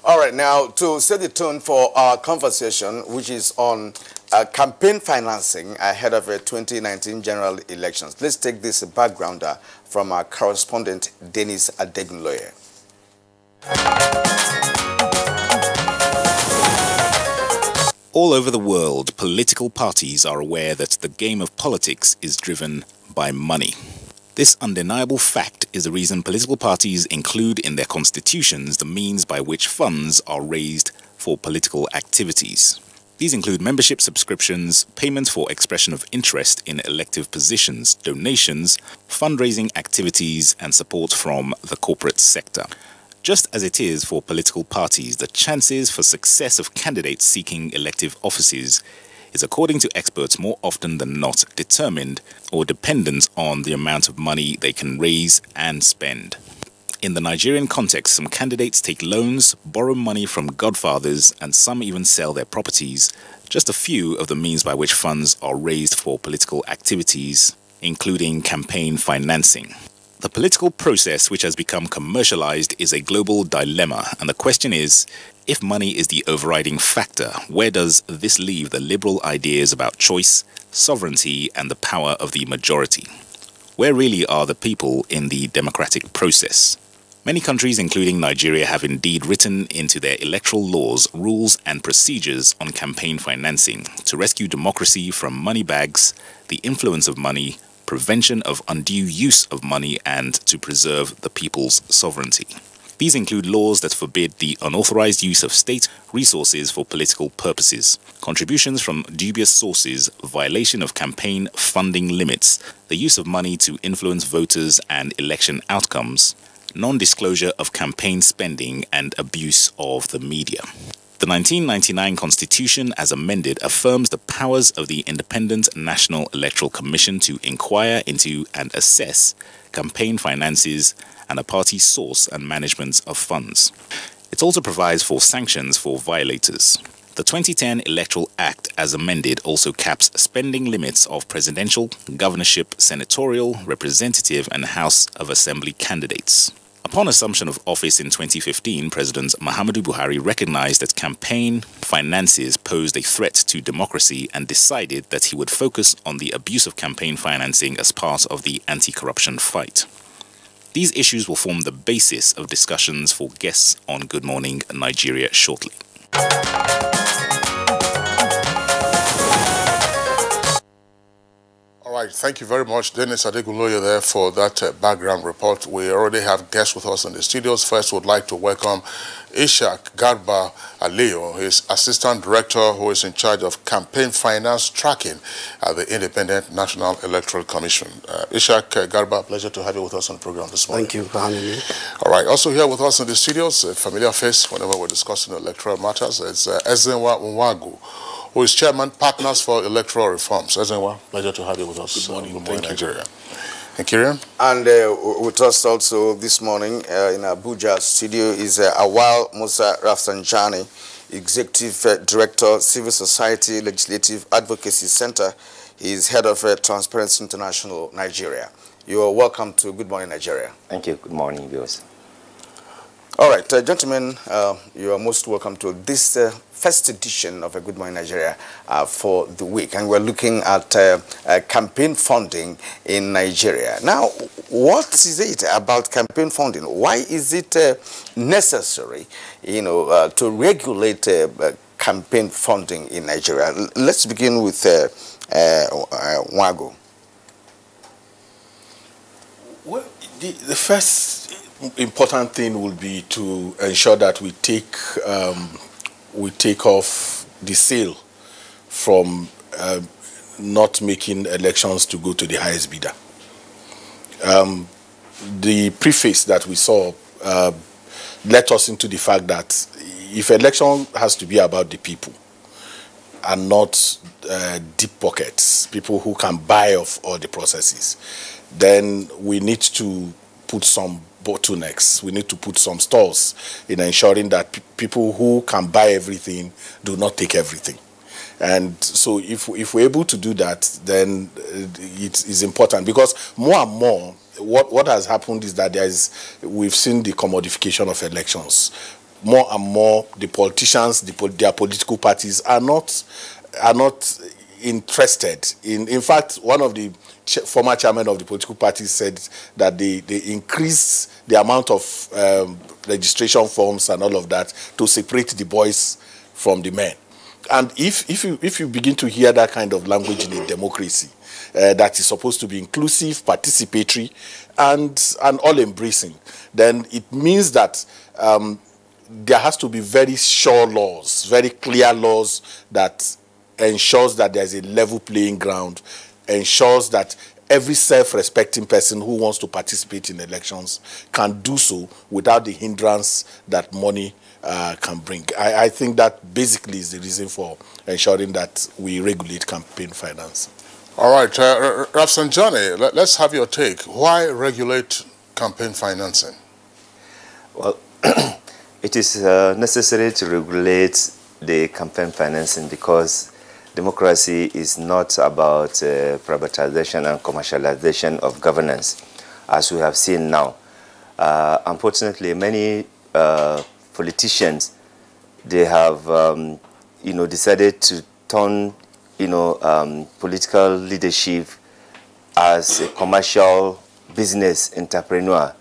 All right, now to set the tone for our conversation, which is on campaign financing ahead of the 2019 general elections. Let's take this backgrounder from our correspondent, Dennis Adegunloye. All over the world, political parties are aware that the game of politics is driven by money. This undeniable fact is the reason political parties include in their constitutions the means by which funds are raised for political activities. These include membership subscriptions, payments for expression of interest in elective positions, donations, fundraising activities, and support from the corporate sector. Just as it is for political parties, the chances for success of candidates seeking elective offices is, according to experts, more often than not determined or dependent on the amount of money they can raise and spend. In the Nigerian context, some candidates take loans, borrow money from godfathers, and some even sell their properties. Just a few of the means by which funds are raised for political activities, including campaign financing. The political process, which has become commercialized, is a global dilemma, and the question is, if money is the overriding factor, where does this leave the liberal ideas about choice, sovereignty, and the power of the majority? Where really are the people in the democratic process? Many countries, including Nigeria, have indeed written into their electoral laws rules and procedures on campaign financing to rescue democracy from money bags, the influence of money, prevention of undue use of money, and to preserve the people's sovereignty. These include laws that forbid the unauthorized use of state resources for political purposes, contributions from dubious sources, violation of campaign funding limits, the use of money to influence voters and election outcomes, non-disclosure of campaign spending, and abuse of the media. The 1999 Constitution, as amended, affirms the powers of the Independent National Electoral Commission to inquire into and assess campaign finances and a party's source and management of funds. It also provides for sanctions for violators. The 2010 Electoral Act, as amended, also caps spending limits of presidential, governorship, senatorial, representative, and House of Assembly candidates. Upon assumption of office in 2015, President Muhammadu Buhari recognized that campaign finances posed a threat to democracy and decided that he would focus on the abuse of campaign financing as part of the anti-corruption fight. These issues will form the basis of discussions for guests on Good Morning Nigeria shortly. All right, thank you very much, Dennis Adegunloye, there for that background report. We already have guests with us in the studios. First, we'd like to welcome Ishak Garba Aliyu, his Assistant Director who is in charge of campaign finance tracking at the Independent National Electoral Commission. Ishak Garba, pleasure to have you with us on the program this morning. Thank you for having me. All right, also here with us in the studios, a familiar face whenever we're discussing electoral matters, it's Ezenwa Nwagu, who is Chairman, Partners for Electoral Reforms. Ezenwa, pleasure to have you with us. Good morning, Nigeria. And Kirian? And with us also this morning in Abuja studio is Awal Musa Rafsanjani, Executive Director, Civil Society Legislative Advocacy Center. He is Head of Transparency International Nigeria. You are welcome to Good Morning Nigeria. Thank you. Good morning, viewers. All right, gentlemen, you are most welcome to this first edition of Good Morning Nigeria for the week. And we're looking at campaign funding in Nigeria. Now, what is it about campaign funding? Why is it necessary, to regulate campaign funding in Nigeria? Let's begin with Wago. Well, the first important thing will be to ensure that we take off the sale from not making elections to go to the highest bidder. The preface that we saw let us into the fact that if election has to be about the people and not deep pockets, people who can buy off all the processes, then we need to put some bottlenecks. We need to put some stalls in ensuring that people who can buy everything do not take everything. And so if we're able to do that, then it is important, because more and more what has happened is that we've seen the commodification of elections. More and more the politicians, their political parties are not interested in fact, one of the former chairman of the political parties said that they increased the amount of registration forms and all of that to separate the boys from the men. And if you begin to hear that kind of language in a democracy that is supposed to be inclusive, participatory, and all-embracing, then it means that there has to be very sure laws, very clear laws that ensures that there's a level playing ground, ensures that every self-respecting person who wants to participate in elections can do so without the hindrance that money can bring. I think that basically is the reason for ensuring that we regulate campaign finance. All right, Rafsanjani, let's have your take. Why regulate campaign financing? Well, it is necessary to regulate the campaign financing because democracy is not about privatization and commercialization of governance, as we have seen now. Unfortunately, many politicians, they have, decided to turn, political leadership as a commercial business entrepreneur.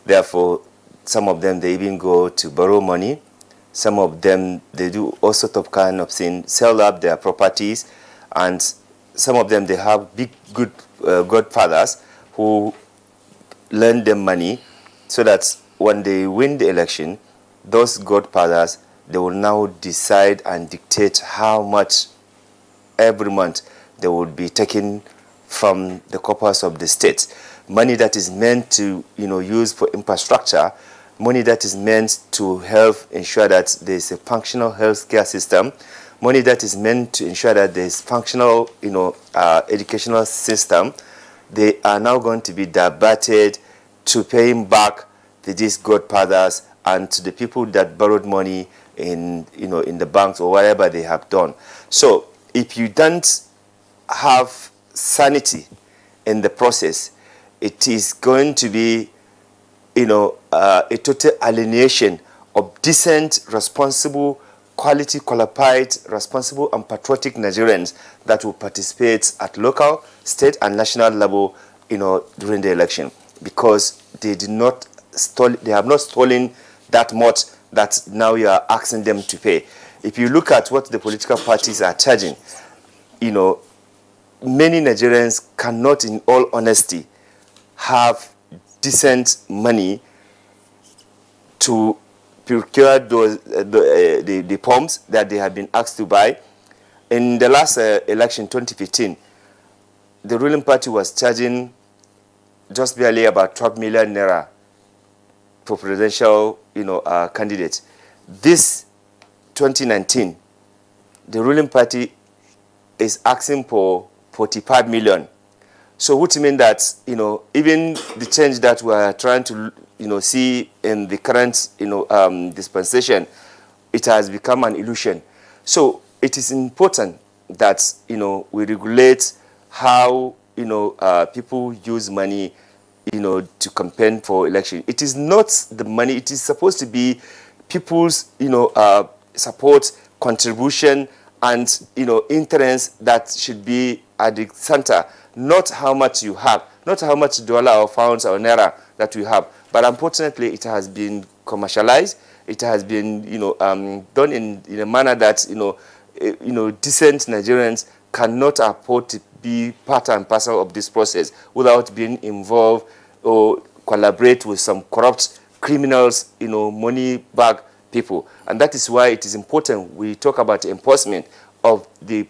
Therefore, some of them, they even go to borrow money. Some of them, they do all sorts of kind of things, sell up their properties, and some of them, they have big, good godfathers who lend them money so that when they win the election, those godfathers, they will now decide and dictate how much every month they will be taking from the corpus of the state. Money that is meant to, use for infrastructure, money that is meant to help ensure that there is a functional healthcare system, money that is meant to ensure that there is functional, educational system, they are now going to be diverted to paying back to these godfathers and to the people that borrowed money in the banks or whatever they have done. So if you don't have sanity in the process, it is going to be, a total alienation of decent, responsible, quality, qualified, responsible, and patriotic Nigerians that will participate at local, state, and national level, during the election, because they have not stolen that much that now you are asking them to pay. If you look at what the political parties are charging, many Nigerians cannot, in all honesty, have decent money to procure the pumps that they have been asked to buy. In the last election, 2015, the ruling party was charging just barely about 12 million naira for presidential, candidates. This 2019, the ruling party is asking for 45 million. So which means that, even the change that we are trying to, see in the current, dispensation, it has become an illusion. So it is important that, we regulate how, people use money, to campaign for election. It is not the money. It is supposed to be people's, support, contribution, and, interest that should be at the center. Not how much you have, not how much dollar or pounds or naira that you have. But unfortunately, it has been commercialized. it has been, done in a manner that, decent Nigerians cannot afford to be part and parcel of this process without being involved or collaborate with some corrupt criminals, money bag people. And that is why it is important we talk about enforcement of the,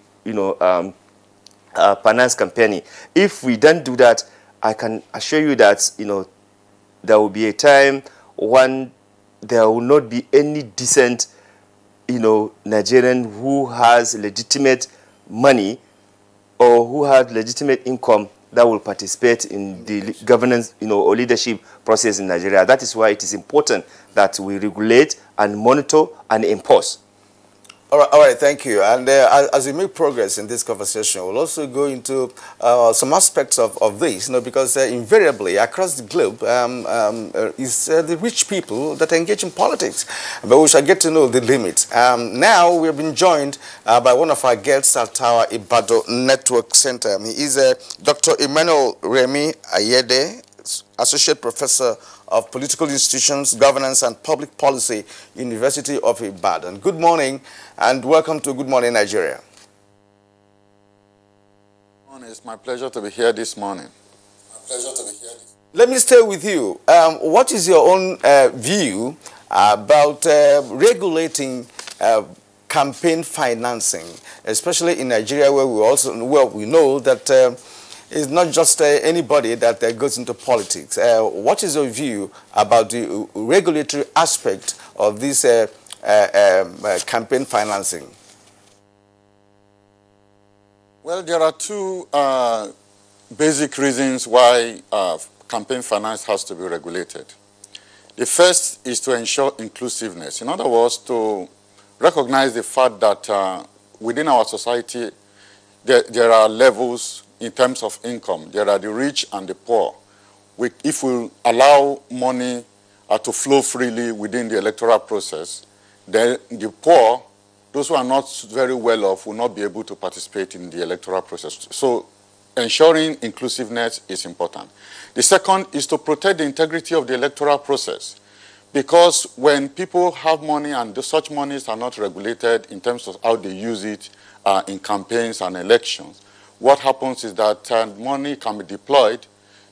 finance company. If we don't do that, I can assure you that, there will be a time when there will not be any decent, Nigerian who has legitimate money or who has legitimate income that will participate in the governance, or leadership process in Nigeria. That is why it is important that we regulate and monitor and enforce. All right, thank you. And as we make progress in this conversation, we'll also go into some aspects of this, because invariably across the globe is the rich people that engage in politics. But we shall get to know the limits. Now we have been joined by one of our guests at our Ibadan Network Center. He is Dr. Emmanuel Remi Ayede, Associate Professor of Political Institutions, Governance and Public Policy, University of Ibadan. Good morning and welcome to Good Morning Nigeria. It's my pleasure to be here this morning. Let me stay with you. What is your own view about regulating campaign financing, especially in Nigeria, where we know that it's not just anybody that goes into politics. What is your view about the regulatory aspect of this campaign financing? Well, there are two basic reasons why campaign finance has to be regulated. The first is to ensure inclusiveness. In other words, to recognize the fact that within our society, there are levels in terms of income. There are the rich and the poor. If we allow money to flow freely within the electoral process, then the poor, those who are not very well off, will not be able to participate in the electoral process. So ensuring inclusiveness is important. The second is to protect the integrity of the electoral process. Because when people have money and such monies are not regulated in terms of how they use it in campaigns and elections, what happens is that money can be deployed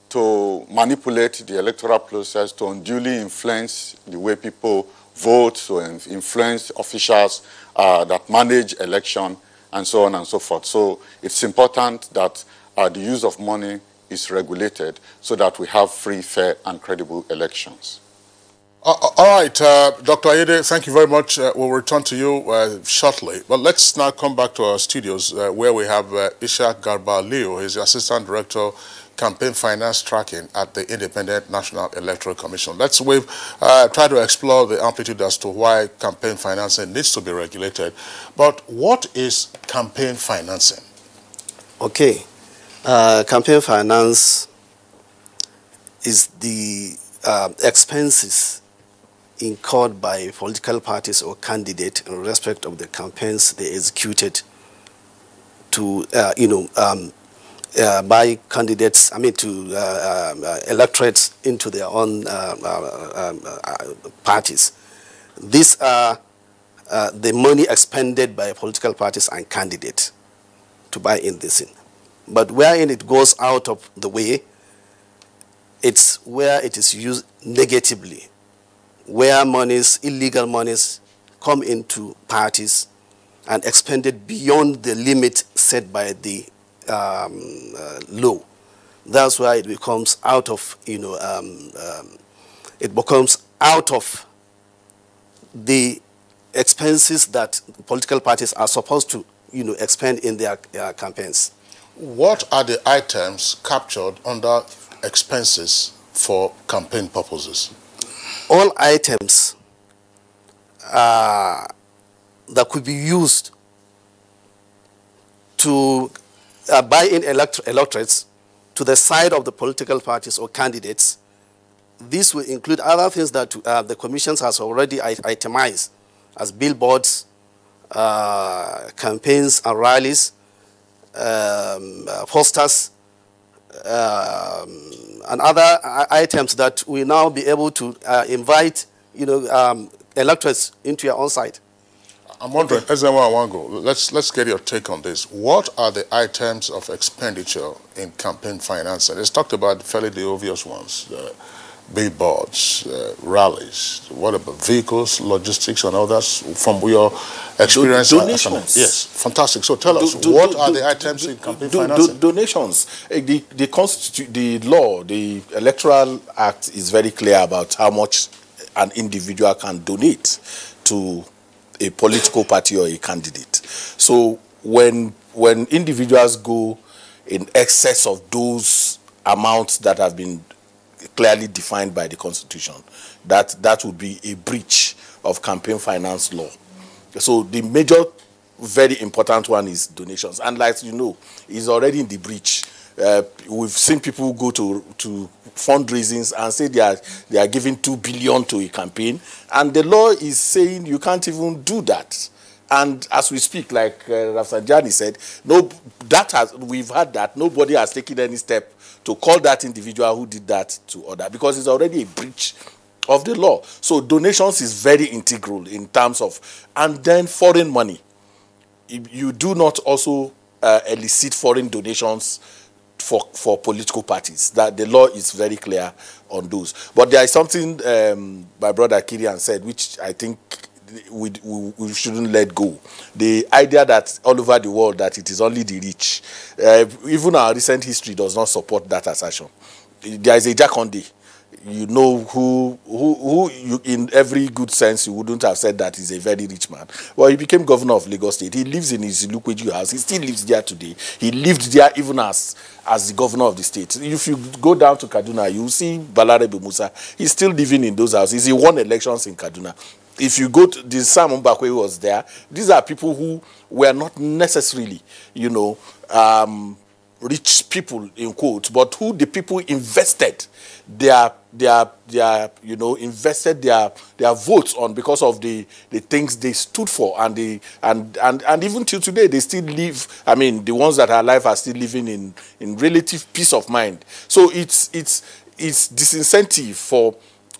to manipulate the electoral process, to unduly influence the way people vote, to influence officials that manage election, and so on and so forth. So it's important that the use of money is regulated so that we have free, fair, and credible elections. All right, Dr. Ayede, thank you very much. We'll return to you shortly. But let's now come back to our studios where we have Ishaq Garba Leo. He's the Assistant Director, Campaign Finance Tracking at the Independent National Electoral Commission. Let's try to explore the amplitude as to why campaign financing needs to be regulated. But what is campaign financing? Okay. Campaign finance is the expenses incurred by political parties or candidates in respect of the campaigns they executed to, buy candidates, to electorates into their own parties. These are the money expended by political parties and candidates to buy in this in. But wherein it goes out of the way, it's where it is used negatively, where illegal monies come into parties and expended beyond the limit set by the law. That's why it becomes out of, it becomes out of the expenses that political parties are supposed to, expend in their campaigns. What are the items captured under expenses for campaign purposes? All items that could be used to buy in electorates to the side of the political parties or candidates. This will include other things that the Commission has already itemized as billboards, campaigns and rallies, posters, and other items that we now be able to invite, electors into your own side. I'm wondering, let's get your take on this. What are the items of expenditure in campaign finance? And it's talked about fairly the obvious ones, billboards, rallies. What about vehicles, logistics, and others? From your experience, donations. Yes, fantastic. So tell us, what are the items in campaign financing? Donations. The law, the Electoral Act is very clear about how much an individual can donate to a political party or a candidate. So when individuals go in excess of those amounts that have been clearly defined by the Constitution, that would be a breach of campaign finance law. So the major, very important one is donations. And like you know, is already in the breach. We've seen people go to fundraisings and say they are giving 2 billion to a campaign, and the law is saying you can't even do that. And as we speak, like Rafsanjani said, we've had that. Nobody has taken any step to call that individual who did that to order, because it's already a breach of the law. So donations is very integral in terms of, and then foreign money. You do not also elicit foreign donations for political parties. That the law is very clear on those. But there is something my brother Kirian said, which I think we shouldn't let go. The idea that all over the world that it is only the rich. Even our recent history does not support that assertion. There is a Jakonde. You know who you, in every good sense, you wouldn't have said that he's a very rich man. Well, he became governor of Lagos State. He lives in his Lukweju house. He still lives there today. He lived there even as the governor of the state. If you go down to Kaduna, you see Balarabe Musa. He's still living in those houses. He won elections in Kaduna. If you go to the Sam Mbakwe was there, these are people who were not necessarily, you know, rich people in quotes, but who the people invested their votes on because of the things they stood for, and even till today they still live. I mean, the ones that are alive are still living in relative peace of mind. So it's disincentive for,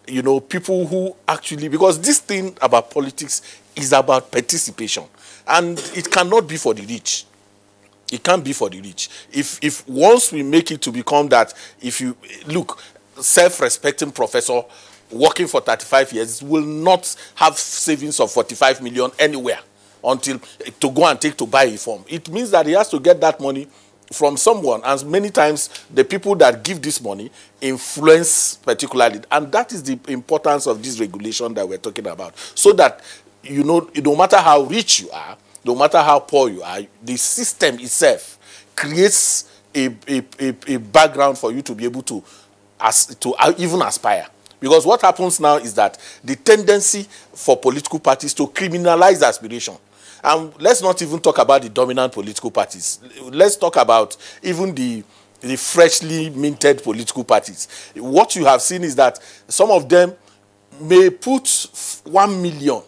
you know, people who actually, because this thing about politics is about participation, and it cannot be for the rich. It can't be for the rich. If once we make it to become that, if you look, self-respecting professor working for 35 years will not have savings of 45 million anywhere until to go and take to buy a form. It means that he has to get that money from someone, and many times the people that give this money influence particularly, and that is the importance of this regulation that we're talking about, so that, you know, no matter how rich you are, no matter how poor you are, the system itself creates a background for you to be able to even aspire. Because what happens now is that the tendency for political parties to criminalize aspiration. And let's not even talk about the dominant political parties. Let's talk about even the freshly minted political parties. What you have seen is that some of them may put 1 million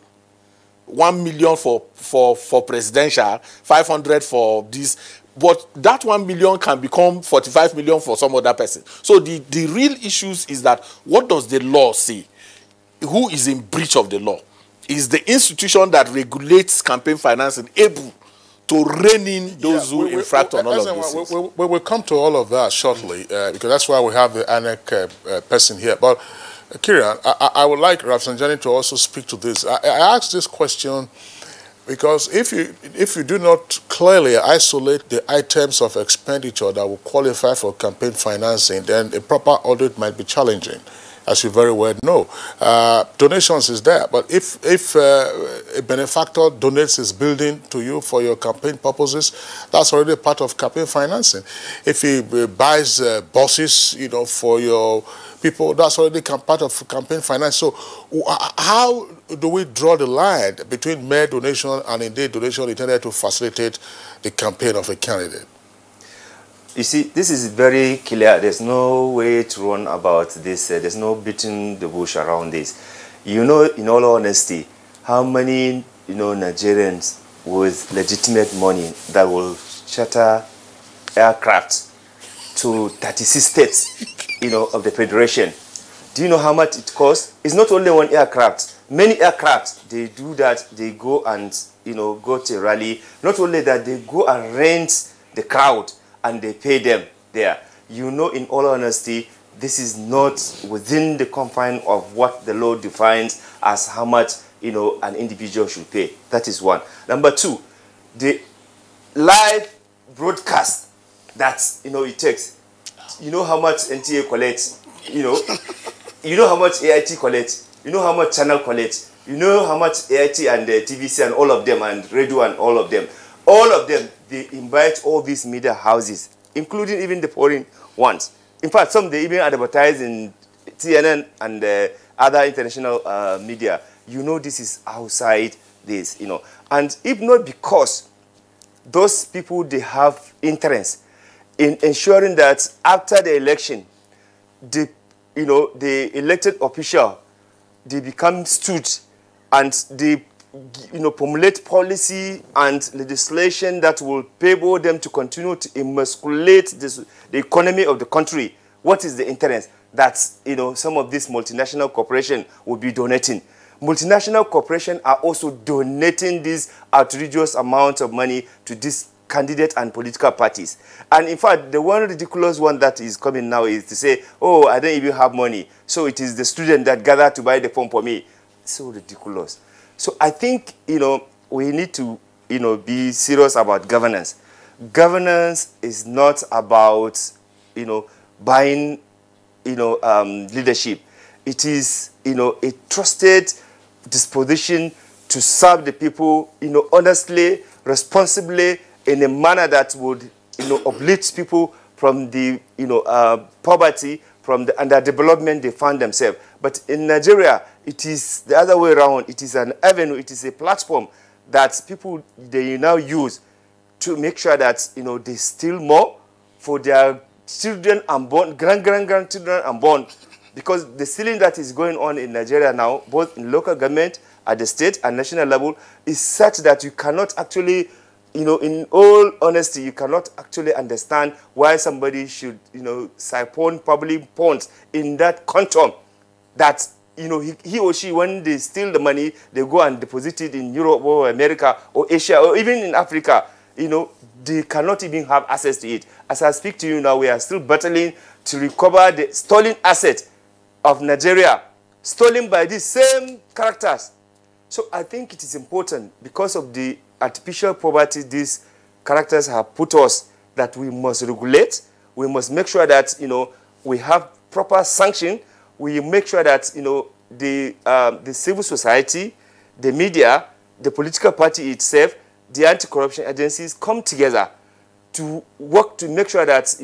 for presidential, 500 for this, but that 1 million can become 45 million for some other person. So the real issues is that, what does the law say? Who is in breach of the law? Is the institution that regulates campaign financing able to rein in those who infract on all of this? We'll come to all of that shortly, because that's why we have the ANEC person here. But Kirian, I would like Rafsanjani to also speak to this. I asked this question because if you do not clearly isolate the items of expenditure that will qualify for campaign financing, then a proper audit might be challenging, as you very well know. Donations is there, but if a benefactor donates his building to you for your campaign purposes, that's already part of campaign financing. If he buys buses, you know, for your people, that's already part of campaign finance. So how do we draw the line between mere donation and indeed donation intended to facilitate the campaign of a candidate? You see, this is very clear. There's no way to run about this. There's no beating the bush around this. You know, in all honesty, how many, you know, Nigerians with legitimate money that will charter aircraft to 36 states, you know, of the Federation, Do you know how much it costs? It's not only one aircraft. Many aircraft, they do that. They go and, go to a rally. Not only that, they go and rent the crowd and they pay them there. In all honesty, this is not within the confine of what the law defines as how much, an individual should pay. That is one. Number two, the live broadcast that, it takes. You know how much NTA collects, you know how much AIT collects, you know how much channel collects, you know how much AIT and TVC and all of them and radio and all of them. All of them, they invite all these media houses, including even the foreign ones. In fact, some they even advertise in CNN and other international media. This is outside this, And if not because those people, they have interest in ensuring that after the election, the elected official, they become stood and they, formulate policy and legislation that will enable them to continue to emasculate the economy of the country. What is the interest? That, some of these multinational corporations will be donating. Multinational corporations are also donating these outrageous amounts of money to these candidates and political parties. And in fact, the one ridiculous one that is coming now is to say, oh, I don't even have money, so it is the student that gathered to buy the phone for me. So ridiculous. So I think, we need to, be serious about governance. Governance is not about, buying, leadership. It is, a trusted disposition to serve the people, honestly, responsibly, in a manner that would, uplift people from the, poverty, from the underdevelopment they find themselves. But in Nigeria, it is the other way around. It is an avenue, it is a platform that people, they now use to make sure that, they steal more for their children unborn, grandchildren unborn. Because the stealing that is going on in Nigeria now, both in local government, at the state and national level, is such that you cannot actually, in all honesty, you cannot actually understand why somebody should, siphon public funds in that quantum that, he or she, when they steal the money, they go and deposit it in Europe or America or Asia or even in Africa. They cannot even have access to it. As I speak to you now, we are still battling to recover the stolen asset of Nigeria, stolen by these same characters. So I think it is important, because of the artificial poverty these characters have put us, that we must regulate. We must make sure that, we have proper sanction. We make sure that, the civil society, the media, the political party itself, the anti-corruption agencies come together to work to make sure that,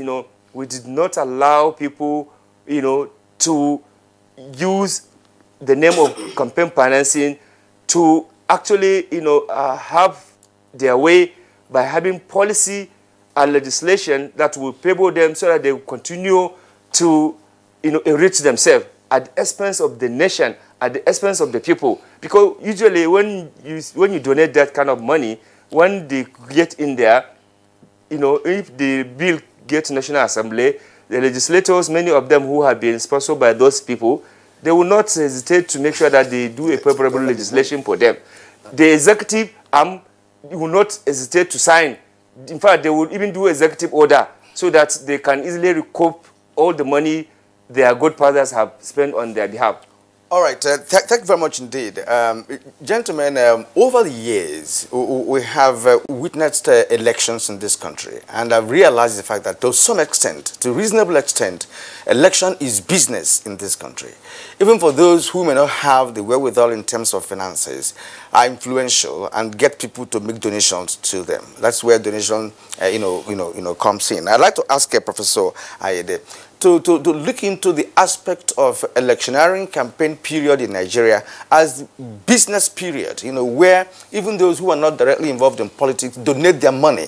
we did not allow people, to use the name of campaign financing to actually, have their way by having policy and legislation that will enable them so that they will continue to, enrich themselves at the expense of the nation, at the expense of the people. Because usually when you donate that kind of money, when they get in there, if the bill gets National Assembly, the legislators, many of them who have been sponsored by those people, they will not hesitate to make sure that they do a favorable legislation for them. The executive arm will not hesitate to sign. In fact, they will even do executive order so that they can easily recoup all the money their godfathers have spent on their behalf. All right, thank you very much indeed. Gentlemen, over the years, we have witnessed elections in this country, and I've realized the fact that to some extent, to a reasonable extent, election is business in this country. Even for those who may not have the wherewithal in terms of finances, are influential and get people to make donations to them. That's where donation, comes in. I'd like to ask Professor Ayede to look into the aspect of electioneering campaign period in Nigeria as business period, where even those who are not directly involved in politics donate their money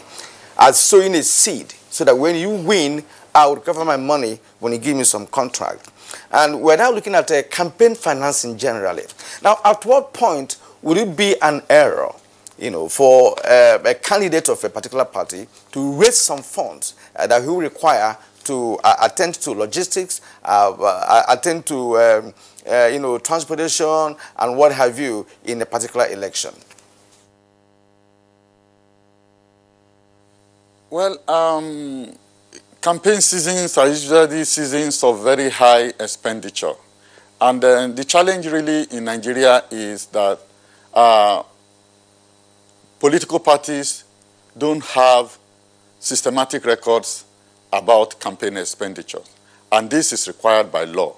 as sowing a seed, so that when you win, I will recover my money when you give me some contract. And we're now looking at campaign financing generally. Now, at what point would it be an error, for a candidate of a particular party to raise some funds that he will require to attend to logistics attend to you know, transportation and what have you in a particular election? Well, campaign seasons are usually seasons of very high expenditure. And the challenge really in Nigeria is that political parties don't have systematic records about campaign expenditures. And this is required by law.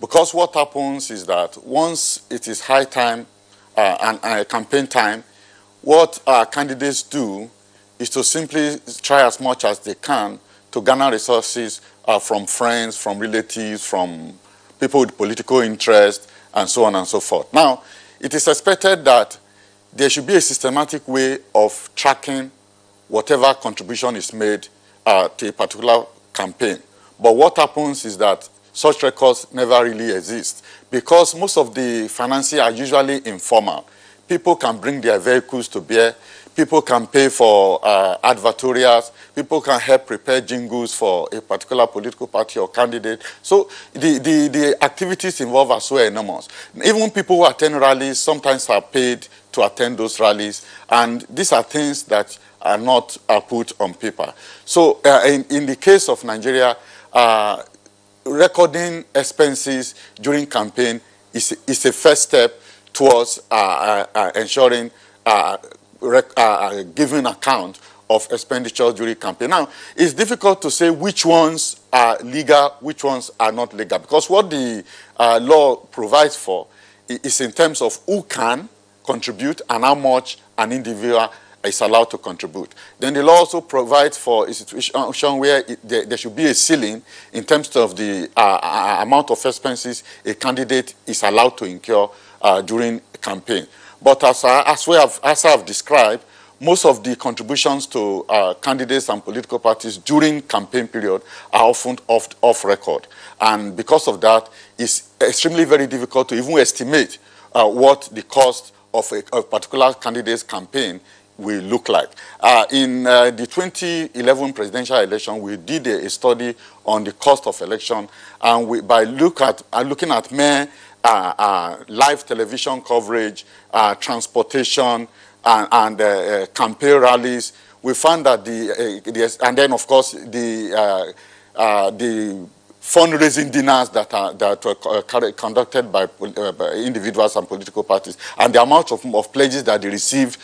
Because what happens is that once it is high time and campaign time, what candidates do is to simply try as much as they can to garner resources from friends, from relatives, from people with political interest, and so on and so forth. Now, it is expected that there should be a systematic way of tracking whatever contribution is made to a particular campaign. But what happens is that such records never really exist because most of the financing are usually informal. People can bring their vehicles to bear. People can pay for advertorials. People can help prepare jingles for a particular political party or candidate. So the activities involved are so enormous. Even people who attend rallies sometimes are paid to attend those rallies. And these are things that are not put on paper. So in the case of Nigeria, recording expenses during campaign is a first step towards ensuring giving account of expenditure during campaign. Now, it's difficult to say which ones are legal, which ones are not legal, because what the law provides for is in terms of who can contribute and how much an individual is allowed to contribute. Then the law also provides for a situation where there should be a ceiling in terms of the amount of expenses a candidate is allowed to incur during a campaign. But as I have described, most of the contributions to candidates and political parties during campaign period are often off record. And because of that, it's extremely very difficult to even estimate what the cost of a particular candidate's campaign will look like. In the 2011 presidential election, we did a study on the cost of election, and by looking at mere live television coverage, transportation, and campaign rallies, we found that and then of course the fundraising dinners that were conducted by individuals and political parties, and the amount of pledges that they received,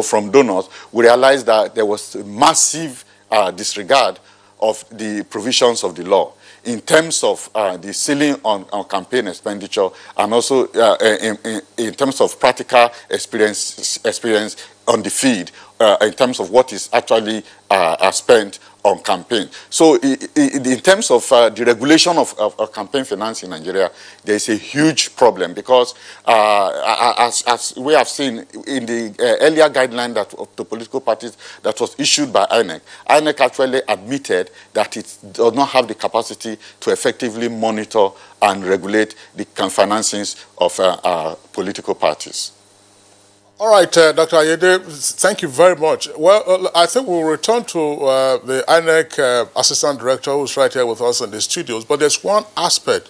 from donors, we realized that there was massive disregard of the provisions of the law in terms of the ceiling on campaign expenditure, and also in terms of practical experience on the field, in terms of what is actually spent on campaign. So in terms of the regulation of campaign finance in Nigeria, there is a huge problem because as we have seen in the earlier guideline of the political parties that was issued by INEC, INEC actually admitted that it does not have the capacity to effectively monitor and regulate the financings of political parties. All right, Dr. Ayede, thank you very much. Well, I think we'll return to the INEC Assistant Director who's right here with us in the studios, but there's one aspect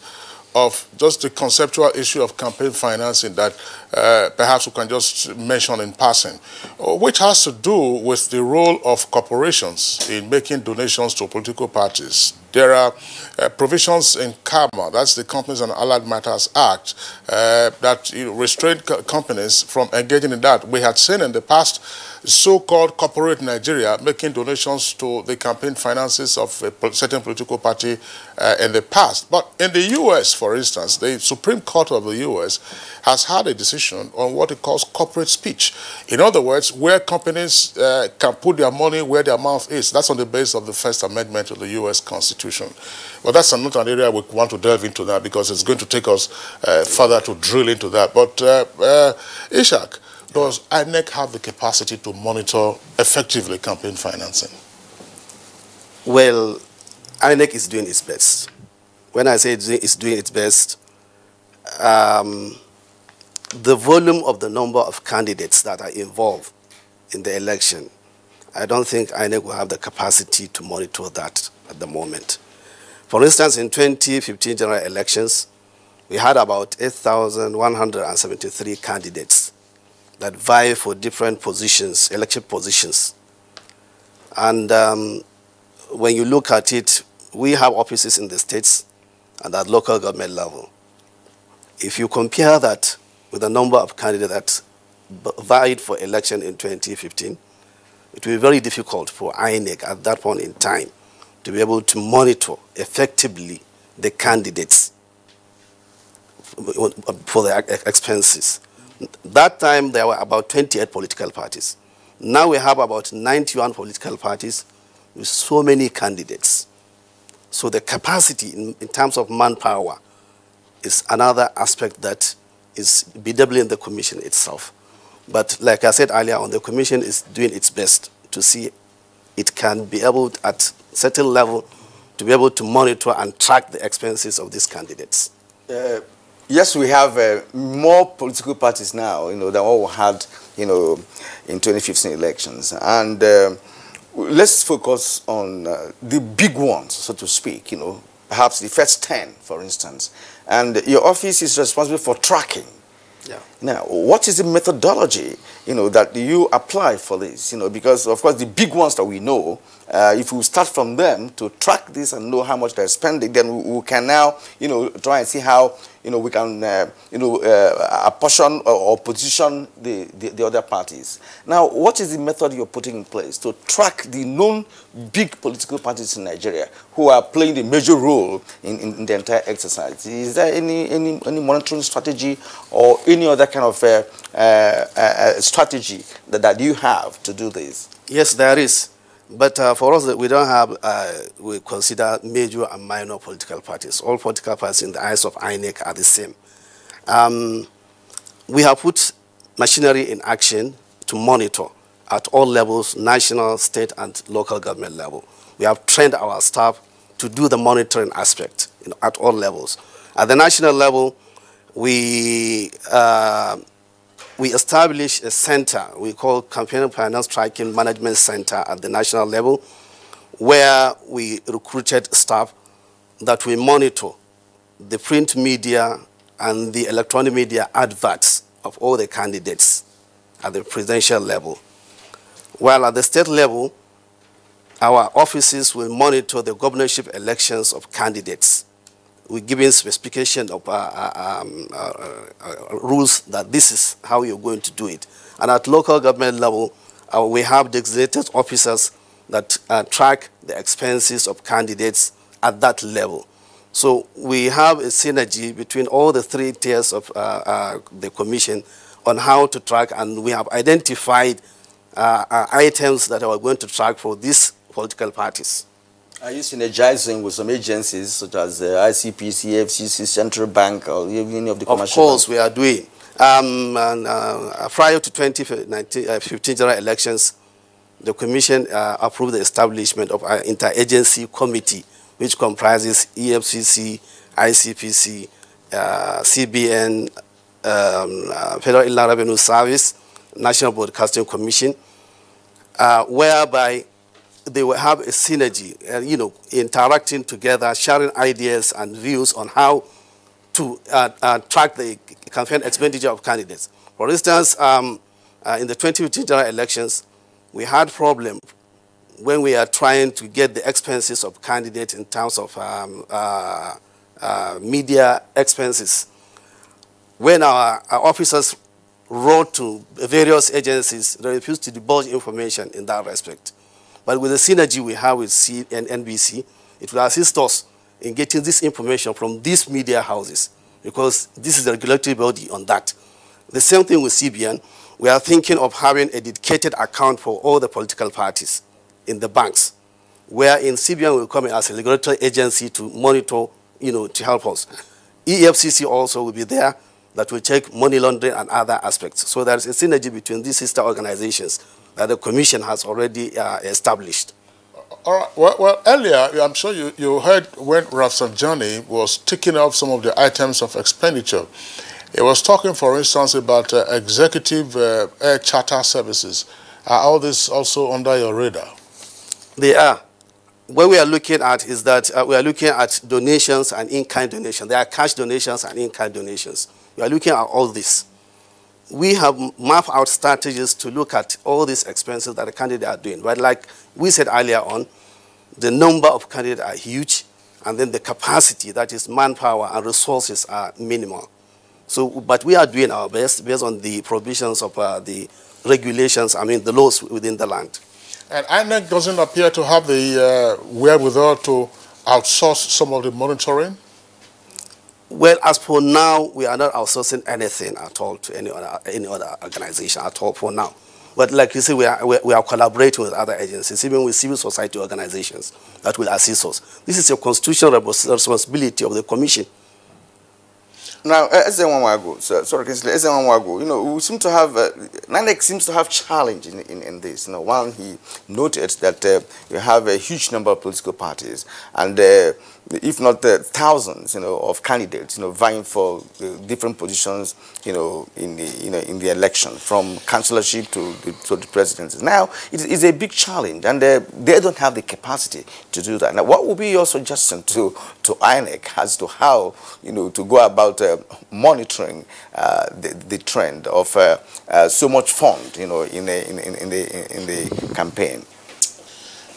of just the conceptual issue of campaign financing that perhaps we can just mention in passing, which has to do with the role of corporations in making donations to political parties. There are provisions in CAMA, that's the Companies and Allied Matters Act, that restrain companies from engaging in that. We had seen in the past so-called corporate Nigeria making donations to the campaign finances of a certain political party in the past. But in the U.S., for instance, the Supreme Court of the U.S. has had a decision on what it calls corporate speech. In other words, where companies can put their money where their mouth is. That's on the basis of the First Amendment to the U.S. Constitution. But that's not an area we want to delve into now because it's going to take us further to drill into that. But Ishak, does INEC have the capacity to monitor effectively campaign financing? Well, INEC is doing its best. When I say it's doing its best, the volume of the number of candidates that are involved in the election, I don't think INEC will have the capacity to monitor that at the moment. For instance, in 2015 general elections, we had about 8,173 candidates that vie for different positions, election positions. And when you look at it, we have offices in the states and at local government level. If you compare that with the number of candidates that vied for election in 2015, it will be very difficult for INEC at that point in time to be able to monitor effectively the candidates for their expenses. That time, there were about 28 political parties. Now we have about 91 political parties with so many candidates. So the capacity in terms of manpower is another aspect that is bedeviling in the commission itself. But like I said earlier on, the commission is doing its best to see it can be able, at certain level, to be able to monitor and track the expenses of these candidates. Yes, we have more political parties now, than what we had, in 2015 elections. And let's focus on the big ones, so to speak, perhaps the first 10, for instance. And your office is responsible for tracking. Yeah. Now, what is the methodology, that you apply for this? Because, of course, the big ones that we know, if we start from them to track this and know how much they're spending, then we can now, try and see how, we can, apportion or position the other parties. Now, what is the method you're putting in place to track the known big political parties in Nigeria who are playing a major role in the entire exercise? Is there any monitoring strategy or any other kind of strategy that you have to do this? Yes, there is. But for us, we don't have, we consider major and minor political parties. All political parties in the eyes of INEC are the same. We have put machinery in action to monitor at all levels, national, state, and local government level. We have trained our staff to do the monitoring aspect at all levels. At the national level, we established a center we call Campaign Finance Tracking Management Center at the national level, where we recruited staff that will monitor the print media and the electronic media adverts of all the candidates at the presidential level. While at the state level, our offices will monitor the governorship elections of candidates. We're giving specification of rules that this is how you're going to do it. And at local government level, we have designated officers that track the expenses of candidates at that level. So we have a synergy between all the three tiers of the commission on how to track, and we have identified items that are going to track for these political parties. Are you synergizing with some agencies such as ICPC, FCC, Central Bank, or any of the commercial? Of course, we are doing. Prior to 2015 general elections, the Commission approved the establishment of an interagency committee, which comprises EFCC, ICPC, CBN, Federal Inland Revenue Service, National Broadcasting Commission, whereby they will have a synergy, interacting together, sharing ideas and views on how to track the campaign expenditure of candidates. For instance, in the 2015 general elections, we had problem when we are trying to get the expenses of candidates in terms of media expenses. When our officers wrote to various agencies, they refused to divulge information in that respect. But with the synergy we have with NBC, it will assist us in getting this information from these media houses, because this is the regulatory body on that. The same thing with CBN. We are thinking of having a dedicated account for all the political parties in the banks, where in CBN will come in as a regulatory agency to monitor, to help us. EFCC also will be there, that will check money laundering and other aspects. So there is a synergy between these sister organizations that the Commission has already established. All right. Well, earlier, I'm sure you heard when Rafsanjani was ticking off some of the items of expenditure. He was talking, for instance, about executive air charter services. Are all this also under your radar? They are. what we are looking at is that we are looking at donations and in-kind donations. There are cash donations and in-kind donations. We are looking at all this. We have mapped out strategies to look at all these expenses that the candidates are doing. But like we said earlier on, the number of candidates are huge, and then the capacity, that is manpower and resources, are minimal. So, but we are doing our best based on the provisions of the regulations, the laws within the land. And INEC doesn't appear to have the wherewithal to outsource some of the monitoring? Well, as for now, we are not outsourcing anything at all to any other organization at all for now. But like you say, we are collaborating with other agencies, even with civil society organizations that will assist us. This is a constitutional responsibility of the Commission. Now, as a we seem to have, NINEC seems to have challenge in this. One, he noted that you have a huge number of political parties, and if not thousands, of candidates, vying for different positions, in the election, from councillorship to the presidency. Now, it's a big challenge, and they don't have the capacity to do that. Now, what would be your suggestion to INEC as to how, to go about monitoring the trend of so much fund, in the campaign?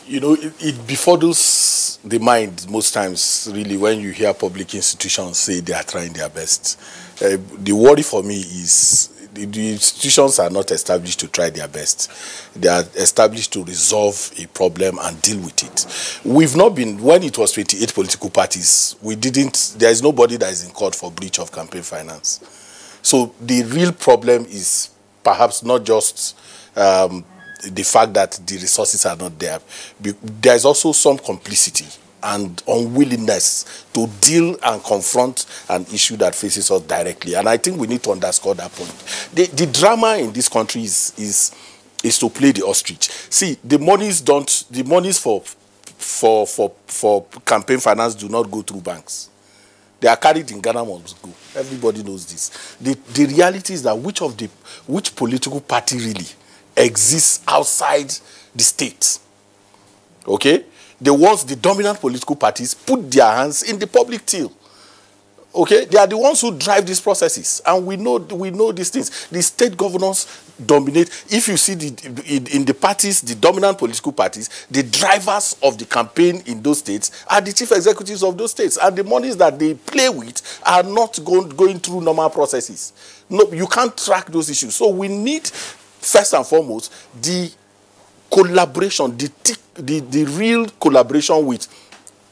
It befuddles the mind most times, really, when you hear public institutions say they are trying their best. The worry for me is the institutions are not established to try their best. They are established to resolve a problem and deal with it. We've not been, when it was 28 political parties, there is nobody that is in court for breach of campaign finance. So the real problem is perhaps not just the fact that the resources are not there. There is also some complicity and unwillingness to deal and confront an issue that faces us directly. And I think we need to underscore that point. The drama in this country is to play the ostrich. See, the monies for campaign finance do not go through banks. They are carried in Ghana must go. Everybody knows this. The reality is that which political party really exists outside the state? Okay? The dominant political parties put their hands in the public till. Okay? They are the ones who drive these processes. And we know these things. The state governors dominate. If you see in the parties, the dominant political parties, the drivers of the campaign in those states are the chief executives of those states. And the monies that they play with are not going through normal processes. No, you can't track those issues. So we need, first and foremost, the collaboration, the real collaboration with,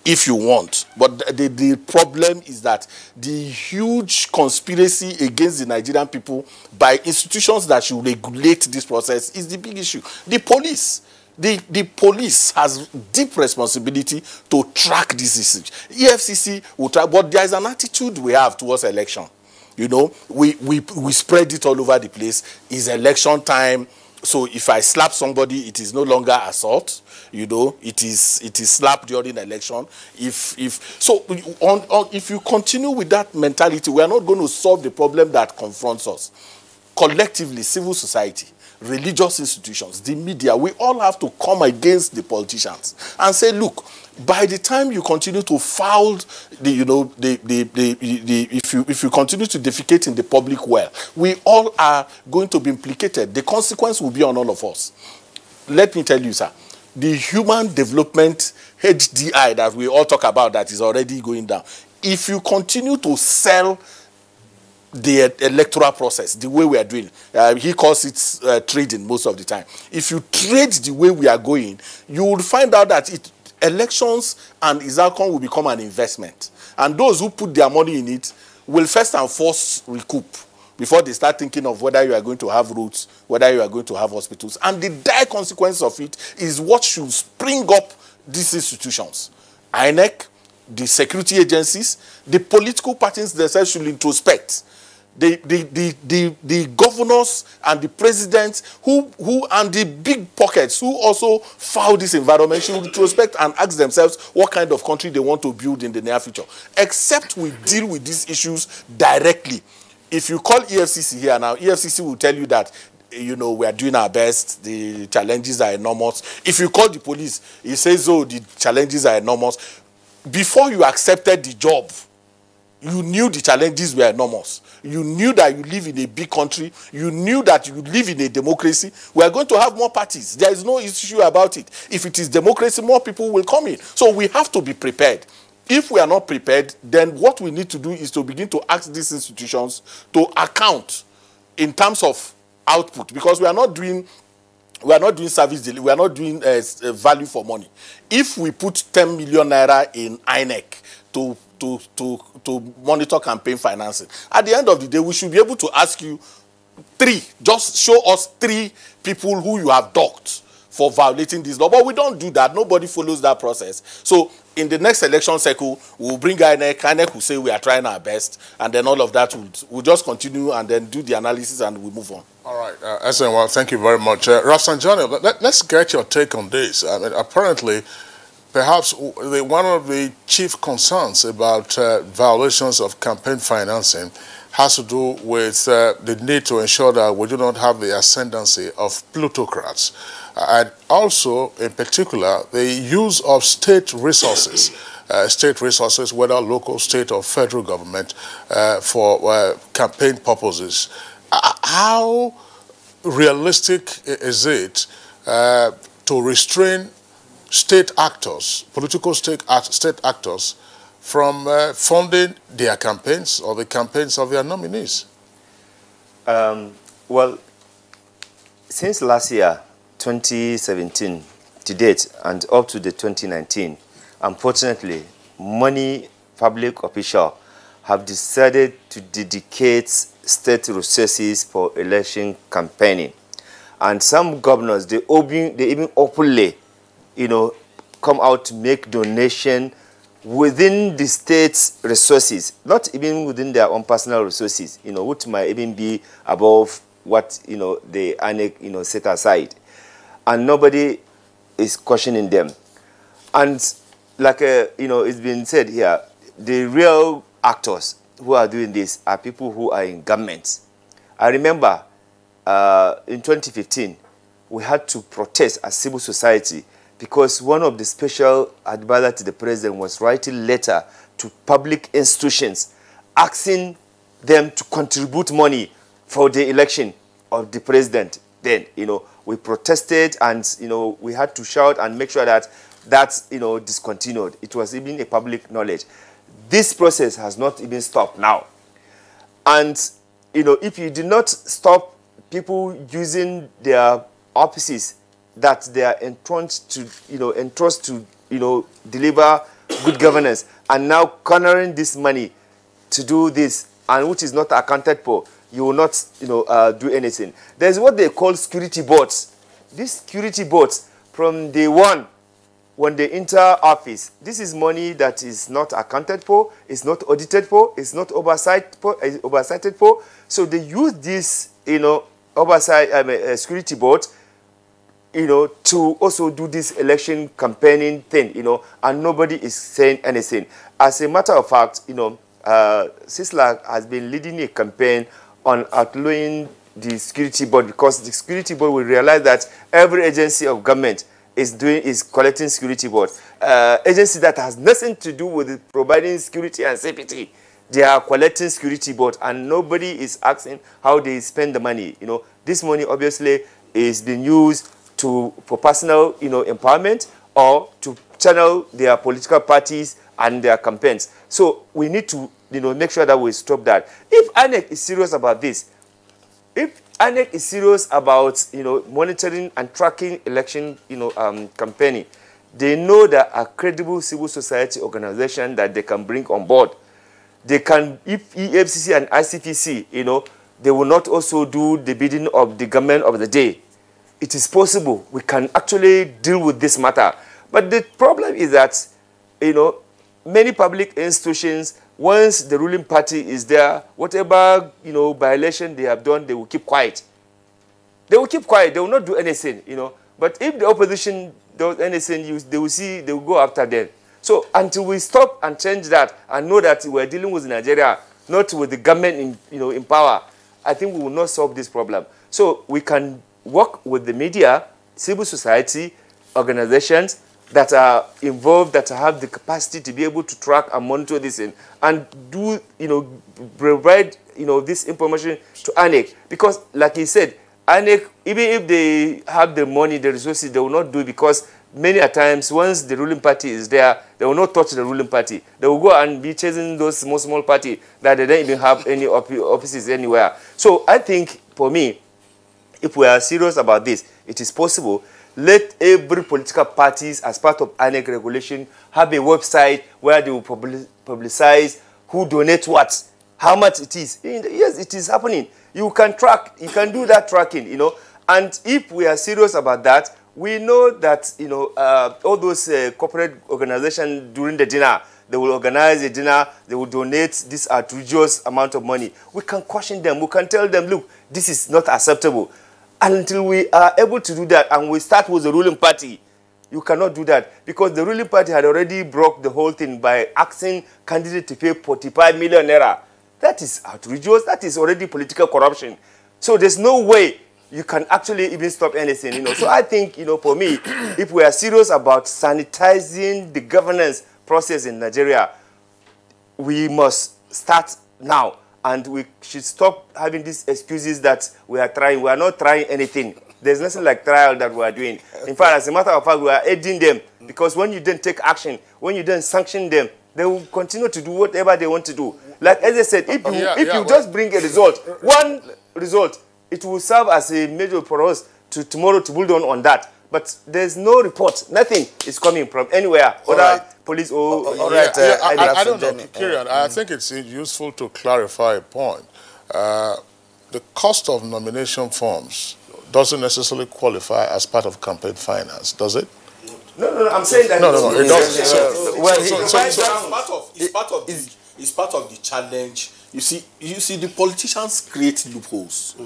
if you want. But the problem is that the huge conspiracy against the Nigerian people by institutions that should regulate this process is the big issue. The police. The police has deep responsibility to track this issue. EFCC will try, but there is an attitude we have towards election. We spread it all over the place. It's election time. So if I slap somebody, it is no longer assault. It is slap during election. If you continue with that mentality, we are not going to solve the problem that confronts us. Collectively, civil society, religious institutions, the media, we all have to come against the politicians and say, look, by the time you continue to foul if you continue to defecate in the public well, we all are going to be implicated. The consequence will be on all of us. Let me tell you, sir, the human development HDI that we all talk about that is already going down. If you continue to sell the electoral process the way we are doing, he calls it trading most of the time. If you trade the way we are going, you will find out that elections and its outcome will become an investment. And those who put their money in it will first and foremost recoup before they start thinking of whether you are going to have roads, whether you are going to have hospitals. And the dire consequence of it is what should spring up these institutions. INEC, the security agencies, the political parties themselves should introspect. The governors and the presidents who and the big pockets who also foul this environment should introspect and ask themselves what kind of country they want to build in the near future. Except we deal with these issues directly. If you call EFCC here now, EFCC will tell you that you know, we are doing our best. The challenges are enormous. If you call the police, he says, oh, the challenges are enormous. Before you accepted the job, you knew the challenges were enormous. You knew that you live in a big country. You knew that you live in a democracy. We are going to have more parties. There is no issue about it. If it is democracy, more people will come in. So we have to be prepared. If we are not prepared, then what we need to do is to begin to ask these institutions to account in terms of output, because we are not doing service delivery. We are not doing value for money. If we put 10 million naira in INEC to monitor campaign financing, at the end of the day, we should be able to ask you just show us 3 people who you have docked for violating this law. But we don't do that. Nobody follows that process. So in the next election cycle, we'll bring INEC will say we are trying our best, and then all of that will just continue and then do the analysis and we'll move on. All right, well, thank you very much. Rafsanjani, let's get your take on this. I mean, apparently, perhaps one of the chief concerns about violations of campaign financing has to do with the need to ensure that we do not have the ascendancy of plutocrats. And also, in particular, the use of state resources, whether local, state, or federal government, for campaign purposes. How realistic is it to restrain state actors, political state actors, from funding their campaigns or the campaigns of their nominees? Well, since last year, 2017 to date, and up to the 2019, unfortunately, many public officials have decided to dedicate state resources for election campaigning. And some governors, they even openly, come out to make donation within the state's resources, not even within their own personal resources, which might even be above what, the INEC, set aside. And nobody is questioning them. And like, it's been said here, the real actors who are doing this are people who are in government. I remember in 2015, we had to protest as civil society because one of the special advisors to the president was writing letter to public institutions asking them to contribute money for the election of the president. Then, we protested and, we had to shout and make sure that discontinued. It was even a public knowledge. This process has not even stopped now. And, if you do not stop people using their offices that they are entrust to deliver good governance, and now cornering this money to do this, and which is not accounted for, you will not, do anything. There's what they call security boards. These security boards, from day one, when they enter office, this is money that is not accounted for, it's not audited for, it's not oversighted for. So they use this, security board, to also do this election campaigning thing, and nobody is saying anything. As a matter of fact, CISLAC has been leading a campaign on outlawing the security board, because the security board will realize that every agency of government is collecting security board. Agency that has nothing to do with providing security and safety, they are collecting security board, and nobody is asking how they spend the money. This money obviously is being used for personal, empowerment, or to channel their political parties and their campaigns. So we need to, make sure that we stop that. If INEC is serious about this, if INEC is serious about, monitoring and tracking election, campaigning, they know that a credible civil society organization that they can bring on board. They can, if EFCC and ICPC, they will not also do the bidding of the government of the day. It is possible we can actually deal with this matter. But the problem is that, many public institutions, once the ruling party is there, whatever, violation they have done, they will keep quiet. They will keep quiet. They will not do anything, But if the opposition does anything, they will go after them. So until we stop and change that and know that we're dealing with Nigeria, not with the government in power, I think we will not solve this problem. So we can work with the media, civil society, organizations that are involved, that have the capacity to be able to track and monitor this and do, provide, this information to ANEC. Because, like he said, ANEC, even if they have the money, the resources, they will not do it because many a times, once the ruling party is there, they will not touch the ruling party. They will go and be chasing those small party that they don't even have any offices anywhere. So I think, for me, if we are serious about this, it is possible. Let every political parties, as part of ANEC regulation, have a website where they will publicize who donates what, how much it is. Yes, it is happening. You can track, you can do that tracking, And if we are serious about that, we know that, all those corporate organizations during the dinner, they will organize a dinner, they will donate this outrageous amount of money. We can caution them, we can tell them, look, this is not acceptable. Until we are able to do that and we start with the ruling party, you cannot do that because the ruling party had already broke the whole thing by asking candidates to pay 45 million naira. That is outrageous. That is already political corruption. So there's no way you can actually even stop anything. So I think, for me, if we are serious about sanitizing the governance process in Nigeria, we must start now. And we should stop having these excuses that we are trying. We are not trying anything. There's nothing like trial that we are doing. In fact, as a matter of fact, we are aiding them. Because when you don't take action, when you don't sanction them, they will continue to do whatever they want to do. Like as I said, if you just bring a result, one result, it will serve as a measure for us to tomorrow to build on that. But there's no report. Nothing is coming from anywhere. Police or... I don't know, Kirian, I think it's useful to clarify a point. The cost of nomination forms doesn't necessarily qualify as part of campaign finance, does it? No, I'm saying that... No, it doesn't. It's part of the challenge. You see, the politicians create loopholes.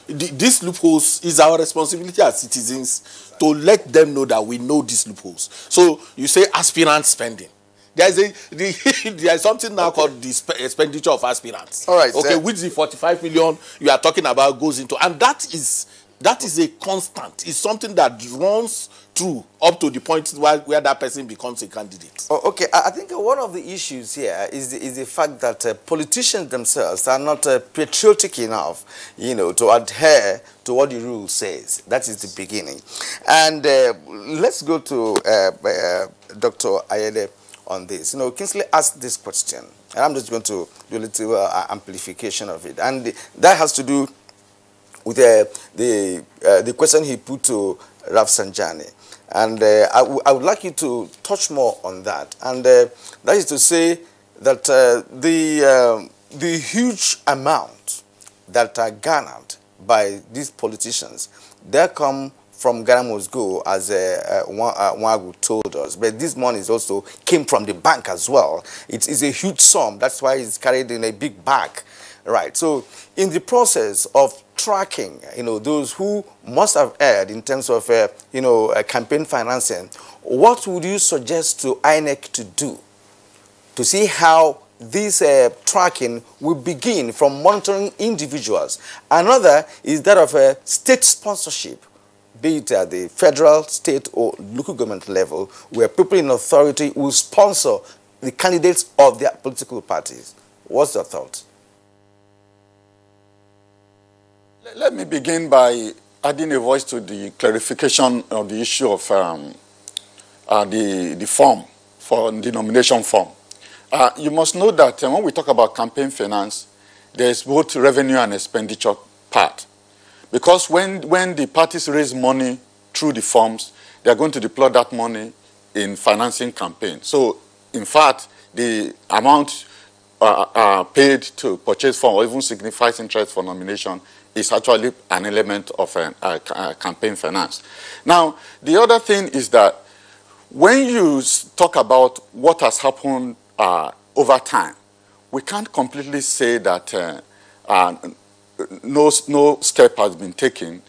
These loopholes is our responsibility as citizens to let them know that we know these loopholes. So you say aspirant spending. There is something now called the expenditure of aspirants. All right. Okay, which the 45 million you are talking about goes into, and that is a constant. It's something that runs through up to the point where that person becomes a candidate. Okay, I think one of the issues here is the fact that politicians themselves are not patriotic enough, to adhere to what the rule says. That is the beginning. And let's go to Dr. Ayede on this. Kingsley asked this question, and I'm just going to do a little amplification of it. And that has to do with the question he put to Rafsanjani. And I would like you to touch more on that. And that is to say that the huge amount that are garnered by these politicians, they come from Ghana Must Go, as Nwagu told us. But this money also came from the bank as well. It is a huge sum. That's why it's carried in a big bag. Right. So in the process of tracking, those who must have erred in terms of, campaign financing, what would you suggest to INEC to do to see how this tracking will begin from monitoring individuals? Another is that of state sponsorship, be it at the federal, state, or local government level, where people in authority will sponsor the candidates of their political parties. What's your thought? Let me begin by adding a voice to the clarification of the issue of the form, for the nomination form. You must know that when we talk about campaign finance, there is both revenue and expenditure part. Because when the parties raise money through the forms, they are going to deploy that money in financing campaigns. So, in fact, the amount paid to purchase form or even signifies interest for nomination is actually an element of campaign finance. Now, the other thing is that when you talk about what has happened over time, we can't completely say that no step has been taken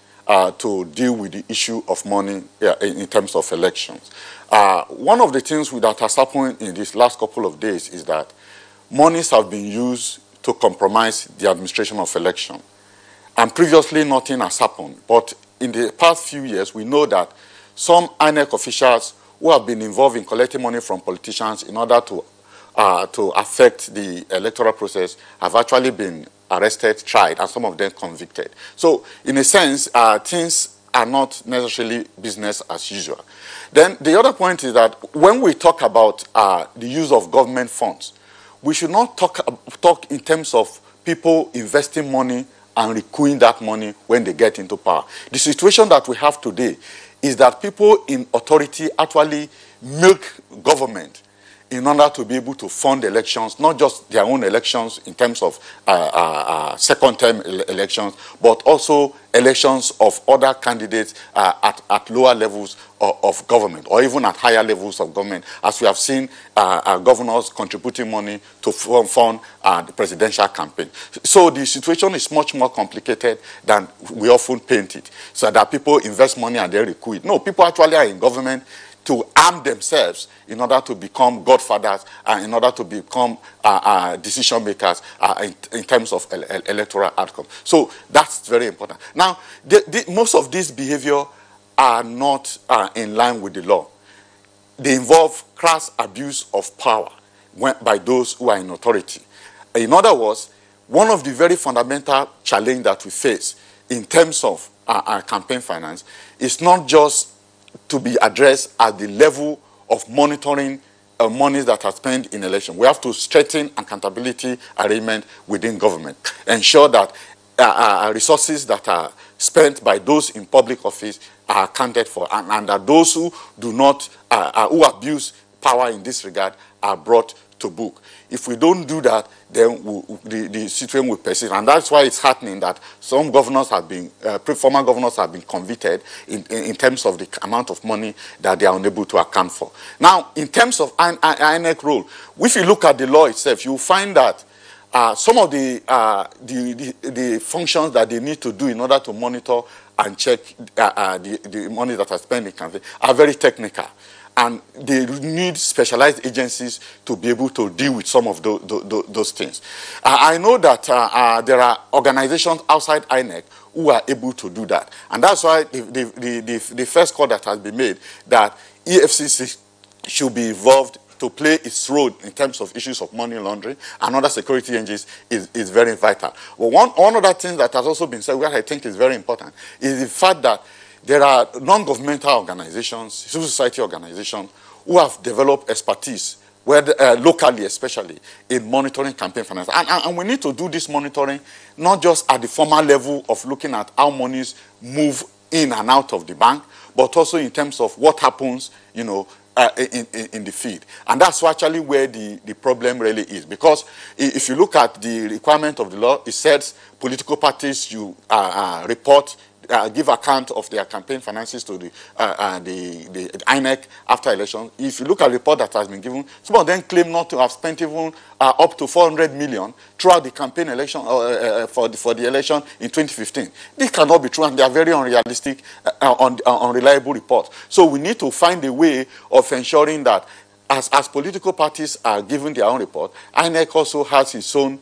to deal with the issue of money in terms of elections. One of the things that has happened in these last couple of days is that monies have been used to compromise the administration of election. And previously, nothing has happened. But in the past few years, we know that some INEC officials who have been involved in collecting money from politicians in order to affect the electoral process have actually been arrested, tried, and some of them convicted. So, in a sense, things are not necessarily business as usual. Then the other point is that when we talk about the use of government funds, we should not talk in terms of people investing money and recouping that money when they get into power. The situation that we have today is that people in authority actually milk government in order to be able to fund elections, not just their own elections in terms of second-term elections, but also elections of other candidates at lower levels of government, or even at higher levels of government, as we have seen governors contributing money to fund the presidential campaign. So the situation is much more complicated than we often paint it, so that people invest money and they recoup it. No, people actually are in government to arm themselves in order to become godfathers and in order to become decision makers in terms of electoral outcomes. So that's very important. Now, most of these behavior are not in line with the law. They involve crass abuse of power by those who are in authority. In other words, one of the very fundamental challenges that we face in terms of campaign finance is not just to be addressed at the level of monitoring monies that are spent in election. We have to strengthen accountability arrangement within government, ensure that resources that are spent by those in public office are accounted for, and that those who do not, who abuse power in this regard are brought to book. If we don't do that, then the situation will persist. And that's why it's happening that some governors have been, former governors have been convicted in terms of the amount of money that they are unable to account for. Now, in terms of INEC role, if you look at the law itself, you'll find that some of the functions that they need to do in order to monitor and check the money that are spent in campaign are very technical. And they need specialized agencies to be able to deal with some of those things. I know that there are organizations outside INEC who are able to do that. And that's why the first call that has been made that EFCC should be involved to play its role in terms of issues of money laundering and other security agencies is very vital. But one other thing that has also been said, which I think is very important, is the fact that there are non-governmental organizations, civil society organizations, who have developed expertise, locally especially, in monitoring campaign finance. And we need to do this monitoring not just at the formal level of looking at how monies move in and out of the bank, but also in terms of what happens, you know, in the field. And that's actually where the problem really is. Because if you look at the requirement of the law, it says political parties, you report, give account of their campaign finances to the INEC after election. If you look at the report that has been given, some of them claim not to have spent even up to 400 million throughout the campaign election for the election in 2015. This cannot be true, and they are very unrealistic, unreliable reports. So we need to find a way of ensuring that as political parties are giving their own report, INEC also has its own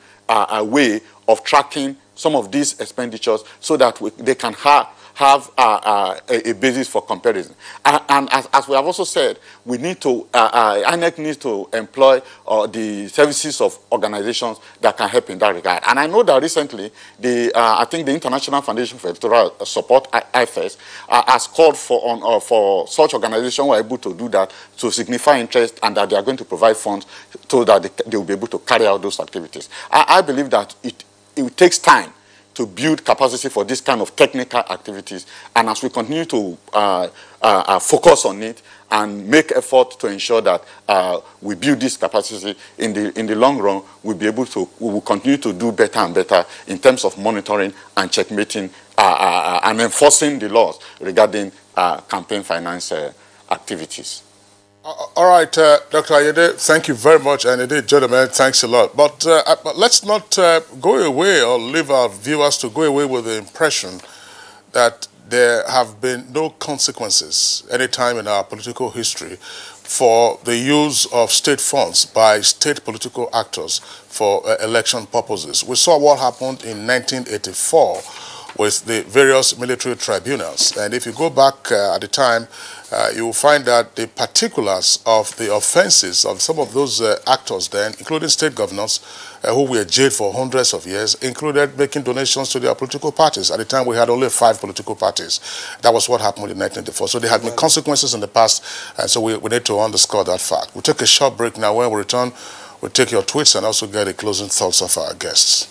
way of tracking some of these expenditures so that they can have a basis for comparison. And as we have also said, we need to, INEC needs to employ the services of organizations that can help in that regard. And I know that recently, I think the International Foundation for Electoral Support, IFES, has called for such organizations who are able to do that to signify interest, and that they are going to provide funds so that they will be able to carry out those activities. I believe that it takes time to build capacity for this kind of technical activities, and as we continue to focus on it and make effort to ensure that we build this capacity in the long run, we will continue to do better and better in terms of monitoring and checkmating and enforcing the laws regarding campaign finance activities. All right, Dr. Ayede, thank you very much. And indeed, gentlemen, thanks a lot. But let's not go away or leave our viewers to go away with the impression that there have been no consequences any time in our political history for the use of state funds by state political actors for election purposes. We saw what happened in 1984 with the various military tribunals. And if you go back at the time, you will find that the particulars of the offenses of some of those actors then, including state governors who were jailed for hundreds of years, included making donations to their political parties. At the time, we had only 5 political parties. That was what happened in 1994. So there had been consequences in the past, and so we need to underscore that fact. We'll take a short break now. When we return, we'll take your tweets and also get the closing thoughts of our guests.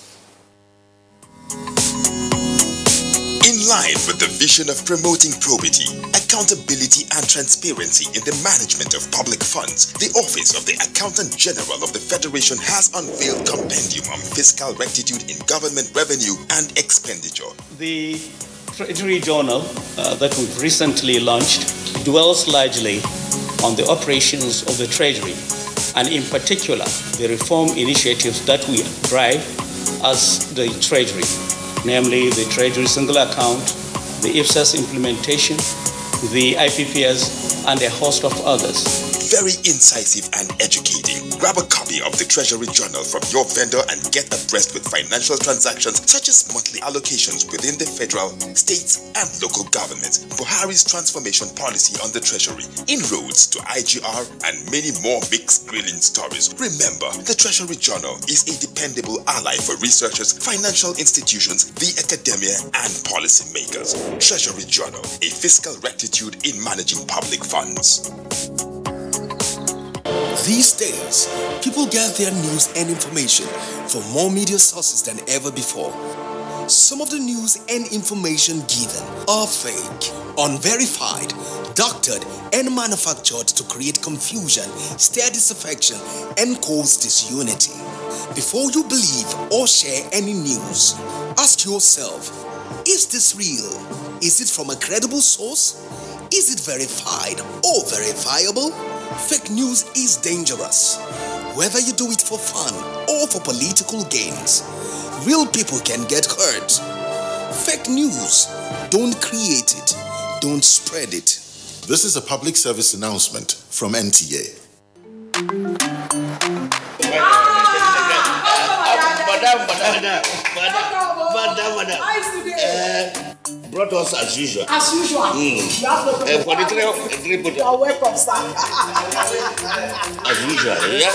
In line with the vision of promoting probity, accountability and transparency in the management of public funds, the Office of the Accountant General of the Federation has unveiled Compendium on Fiscal Rectitude in Government Revenue and Expenditure. The Treasury Journal that we've recently launched dwells largely on the operations of the Treasury, and in particular, the reform initiatives that we drive as the Treasury, namely the Treasury Single Account, the IFSAS implementation, the IPPS, and a host of others. Very incisive and educating. Grab a copy of the Treasury Journal from your vendor and get abreast with financial transactions such as monthly allocations within the federal, states, and local governments, Buhari's transformation policy on the Treasury, inroads to IGR, and many more mixed grilling stories. Remember, the Treasury Journal is a dependable ally for researchers, financial institutions, the academia, and policymakers. Treasury Journal, a fiscal rectitude in managing public funds. These days, people get their news and information from more media sources than ever before. Some of the news and information given are fake, unverified, doctored, and manufactured to create confusion, stir disaffection, and cause disunity. Before you believe or share any news, ask yourself, is this real? Is it from a credible source? Is it verified or verifiable? Fake news is dangerous, whether you do it for fun or for political gains. Real people can get hurt. Fake news, don't create it, don't spread it. This is a public service announcement from NTA. Brought us as usual. As usual. You have no problem. You are welcome, sir. As usual, yeah.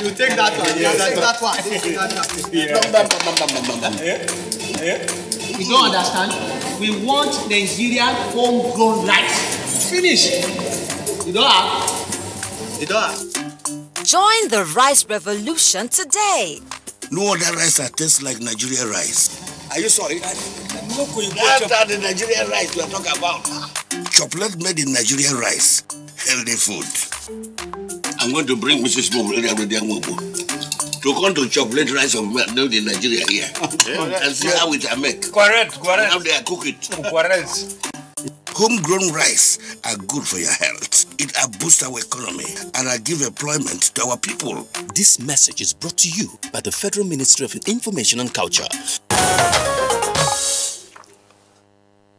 You take that one. You take that one. You don't understand? We want Nigerian homegrown rice. Finish. You don't have? You don't have? Join the rice revolution today. No other rice that tastes like Nigerian rice. Are you sorry? That's the Nigerian rice we are talking about. Chocolate made in Nigerian rice. Healthy food. I'm going to bring Mrs. Mom to come to chocolate rice made in Nigeria here. And see how it are made. Correct. How they are cook it. Correct. Homegrown rice are good for your health. It boosts our economy and give employment to our people. This message is brought to you by the Federal Ministry of Information and Culture.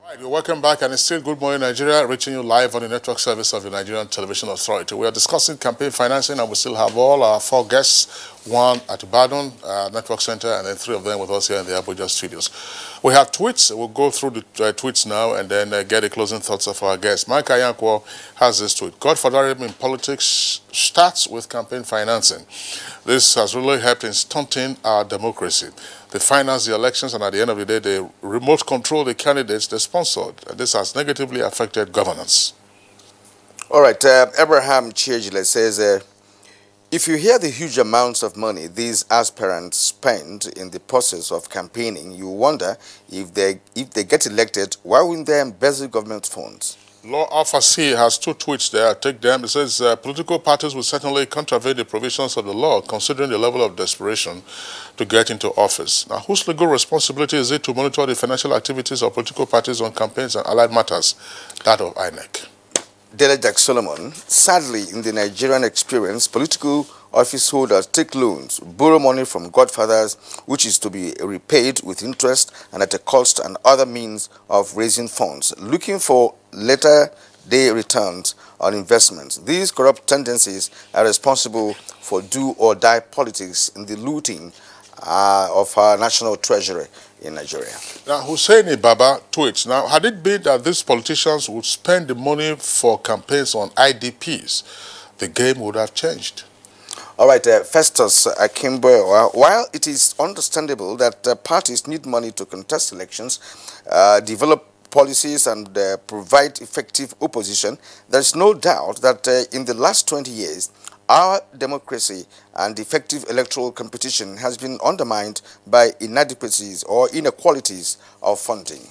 Right, welcome back, and it's still Good Morning Nigeria, reaching you live on the network service of the Nigerian Television Authority. We are discussing campaign financing, and we still have all our 4 guests, one at Ibadan Network Center, and then 3 of them with us here in the Abuja studios. We have tweets. We'll go through the tweets now and then get the closing thoughts of our guests. Mike Ayankwo has this tweet. Godfatherism in politics starts with campaign financing. This has really helped in stunting our democracy. They finance the elections, and at the end of the day, they remote control the candidates they sponsored. And this has negatively affected governance. All right, Abraham Chiejile says, if you hear the huge amounts of money these aspirants spend in the process of campaigning, you wonder if they get elected, why wouldn't they embezzle government funds? Law Alpha C has 2 tweets there. Take them. It says, political parties will certainly contravene the provisions of the law, considering the level of desperation to get into office. Now, whose legal responsibility is it to monitor the financial activities of political parties on campaigns and allied matters? That of INEC. Delegate Solomon, sadly, in the Nigerian experience, political office holders take loans, borrow money from godfathers, which is to be repaid with interest and at a cost, and other means of raising funds, looking for later day returns on investments. These corrupt tendencies are responsible for do-or-die politics in the looting of our national treasury in Nigeria. Now, Hussaini Baba tweets, now, had it been that these politicians would spend the money for campaigns on IDPs, the game would have changed. All right, Festus Akimbo, while it is understandable that parties need money to contest elections, develop policies and provide effective opposition, there's no doubt that in the last 20 years, our democracy and effective electoral competition has been undermined by inadequacies or inequalities of funding.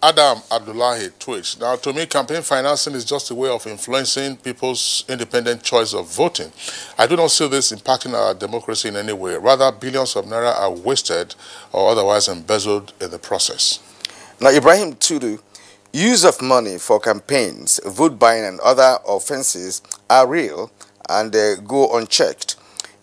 Adam Abdullahi tweets, now to me campaign financing is just a way of influencing people's independent choice of voting. I do not see this impacting our democracy in any way. Rather, billions of naira are wasted or otherwise embezzled in the process. Now, Ibrahim Tudu, use of money for campaigns, vote buying and other offenses are real and go unchecked.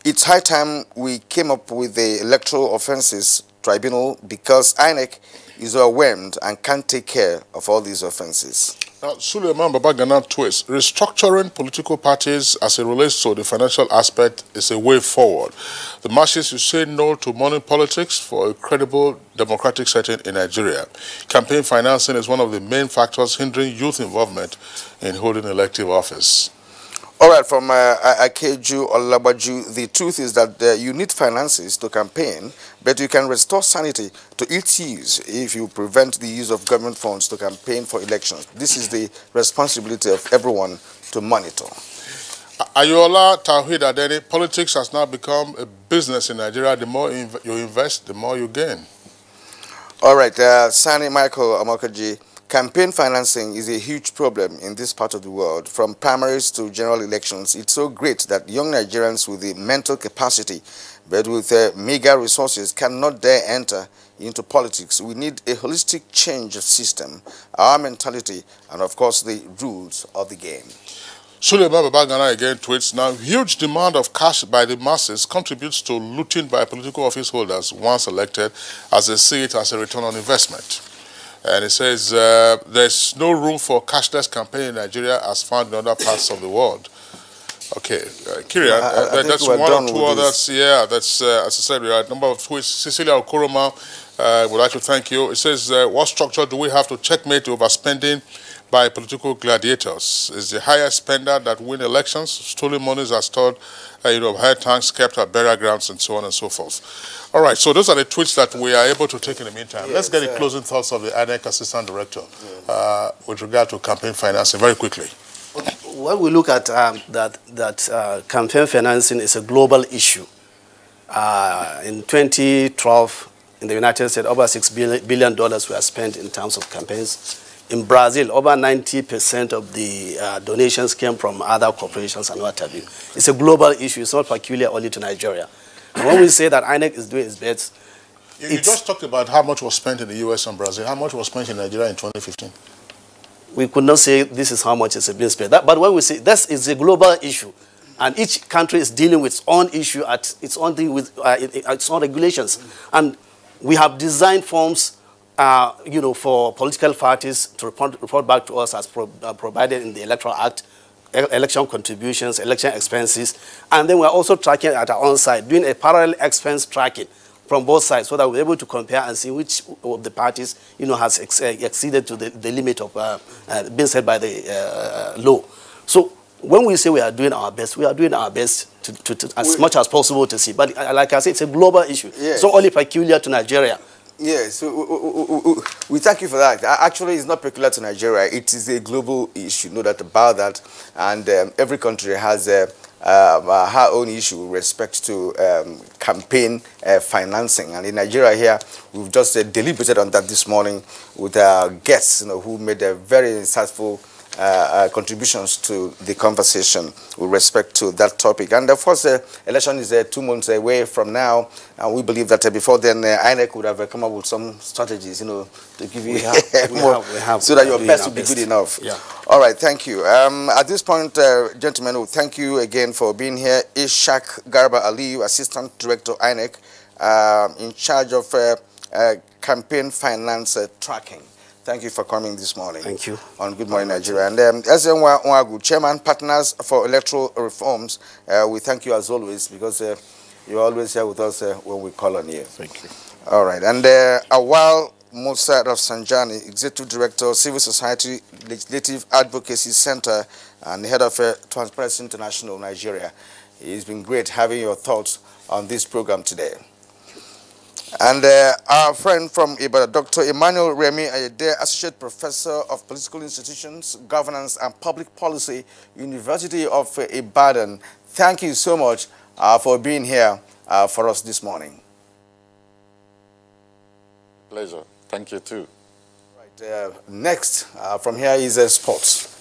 It's high time we came up with the Electoral Offences Tribunal because INEC is overwhelmed and can't take care of all these offenses. Now, Suleiman Babagana tweets, restructuring political parties as it relates to the financial aspect is a way forward. The masses should say no to money politics for a credible democratic setting in Nigeria. Campaign financing is one of the main factors hindering youth involvement in holding elective office. All right, from Akeju Olabaju, the truth is that you need finances to campaign, but you can restore sanity to its use if you prevent the use of government funds to campaign for elections. This is the responsibility of everyone to monitor. Ayola Tawhid Adeni, politics has now become a business in Nigeria. The more you invest, the more you gain. All right, Sani Michael Amokaji, campaign financing is a huge problem in this part of the world. From primaries to general elections, it's so great that young Nigerians with the mental capacity but with meager resources cannot dare enter into politics. We need a holistic change of system, our mentality, and of course the rules of the game. Suleiman Babagana again tweets, now huge demand of cash by the masses contributes to looting by political office holders once elected, as they see it as a return on investment. And it says there's no room for cashless campaign in Nigeria as found in other parts of the world. Okay, Kirian, that's one or two others. This. Yeah, that's, as I said, we are a number of tweets. Cecilia Okoroma would like to thank you. It says, what structure do we have to checkmate overspending by political gladiators? Is the highest spender that win elections? Stolen monies are stored, high tanks kept at burial grounds and so on and so forth. All right, so those are the tweets that we are able to take in the meantime. Yes, let's get the closing thoughts of the INEC Assistant Director with regard to campaign financing very quickly. When we look at campaign financing is a global issue. In 2012, in the United States, over $6 billion were spent in terms of campaigns. In Brazil, over 90% of the donations came from other corporations and what have you. It's a global issue. It's not peculiar only to Nigeria. And when we say that INEC is doing its best, you just talked about how much was spent in the U.S. and Brazil. How much was spent in Nigeria in 2015? We could not say this is how much is being spent. But when we say this is a global issue, and each country is dealing with its own issue at its own thing with its own regulations, and we have designed forms, for political parties to report back to us as provided in the Electra Act, election contributions, election expenses, and then we're also tracking at our own side, doing a parallel expense tracking from both sides so that we're able to compare and see which of the parties, has exceeded to the limit of being set by the law. So when we say we are doing our best, we are doing our best to as much as possible to see. But like I said, it's a global issue. Yes. It's not only peculiar to Nigeria. Yes, we thank you for that. Actually, it's not peculiar to Nigeria. It is a global issue, no doubt about that. And every country has her own issue with respect to campaign financing. And in Nigeria here, we've just deliberated on that this morning with our guests, who made a very insightful contributions to the conversation with respect to that topic. And of course, the election is 2 months away from now, and we believe that before then, INEC would have come up with some strategies, to give you more, so that your best will be good enough. Yeah. All right, thank you. At this point, gentlemen, thank you again for being here. Ishak Garba Aliyu, Assistant Director, INEC, in charge of campaign finance tracking. Thank you for coming this morning. Thank you. On Good Morning Nigeria. And Ezenwa Nwagu, Chairman, Partners for Electoral Reforms, we thank you as always because You're always here with us when we call on you. Thank you. All right. And Awal Musa Rafsanjani, Executive Director, Civil Society Legislative Advocacy Center and head of Transparency International Nigeria. It's been great having your thoughts on this program today. And our friend from Ibadan, Dr. Emmanuel Remy Ayede, Associate Professor of Political Institutions, Governance and Public Policy, University of Ibadan. Thank you so much for being here for us this morning. Pleasure. Thank you too. Right, next from here is sports.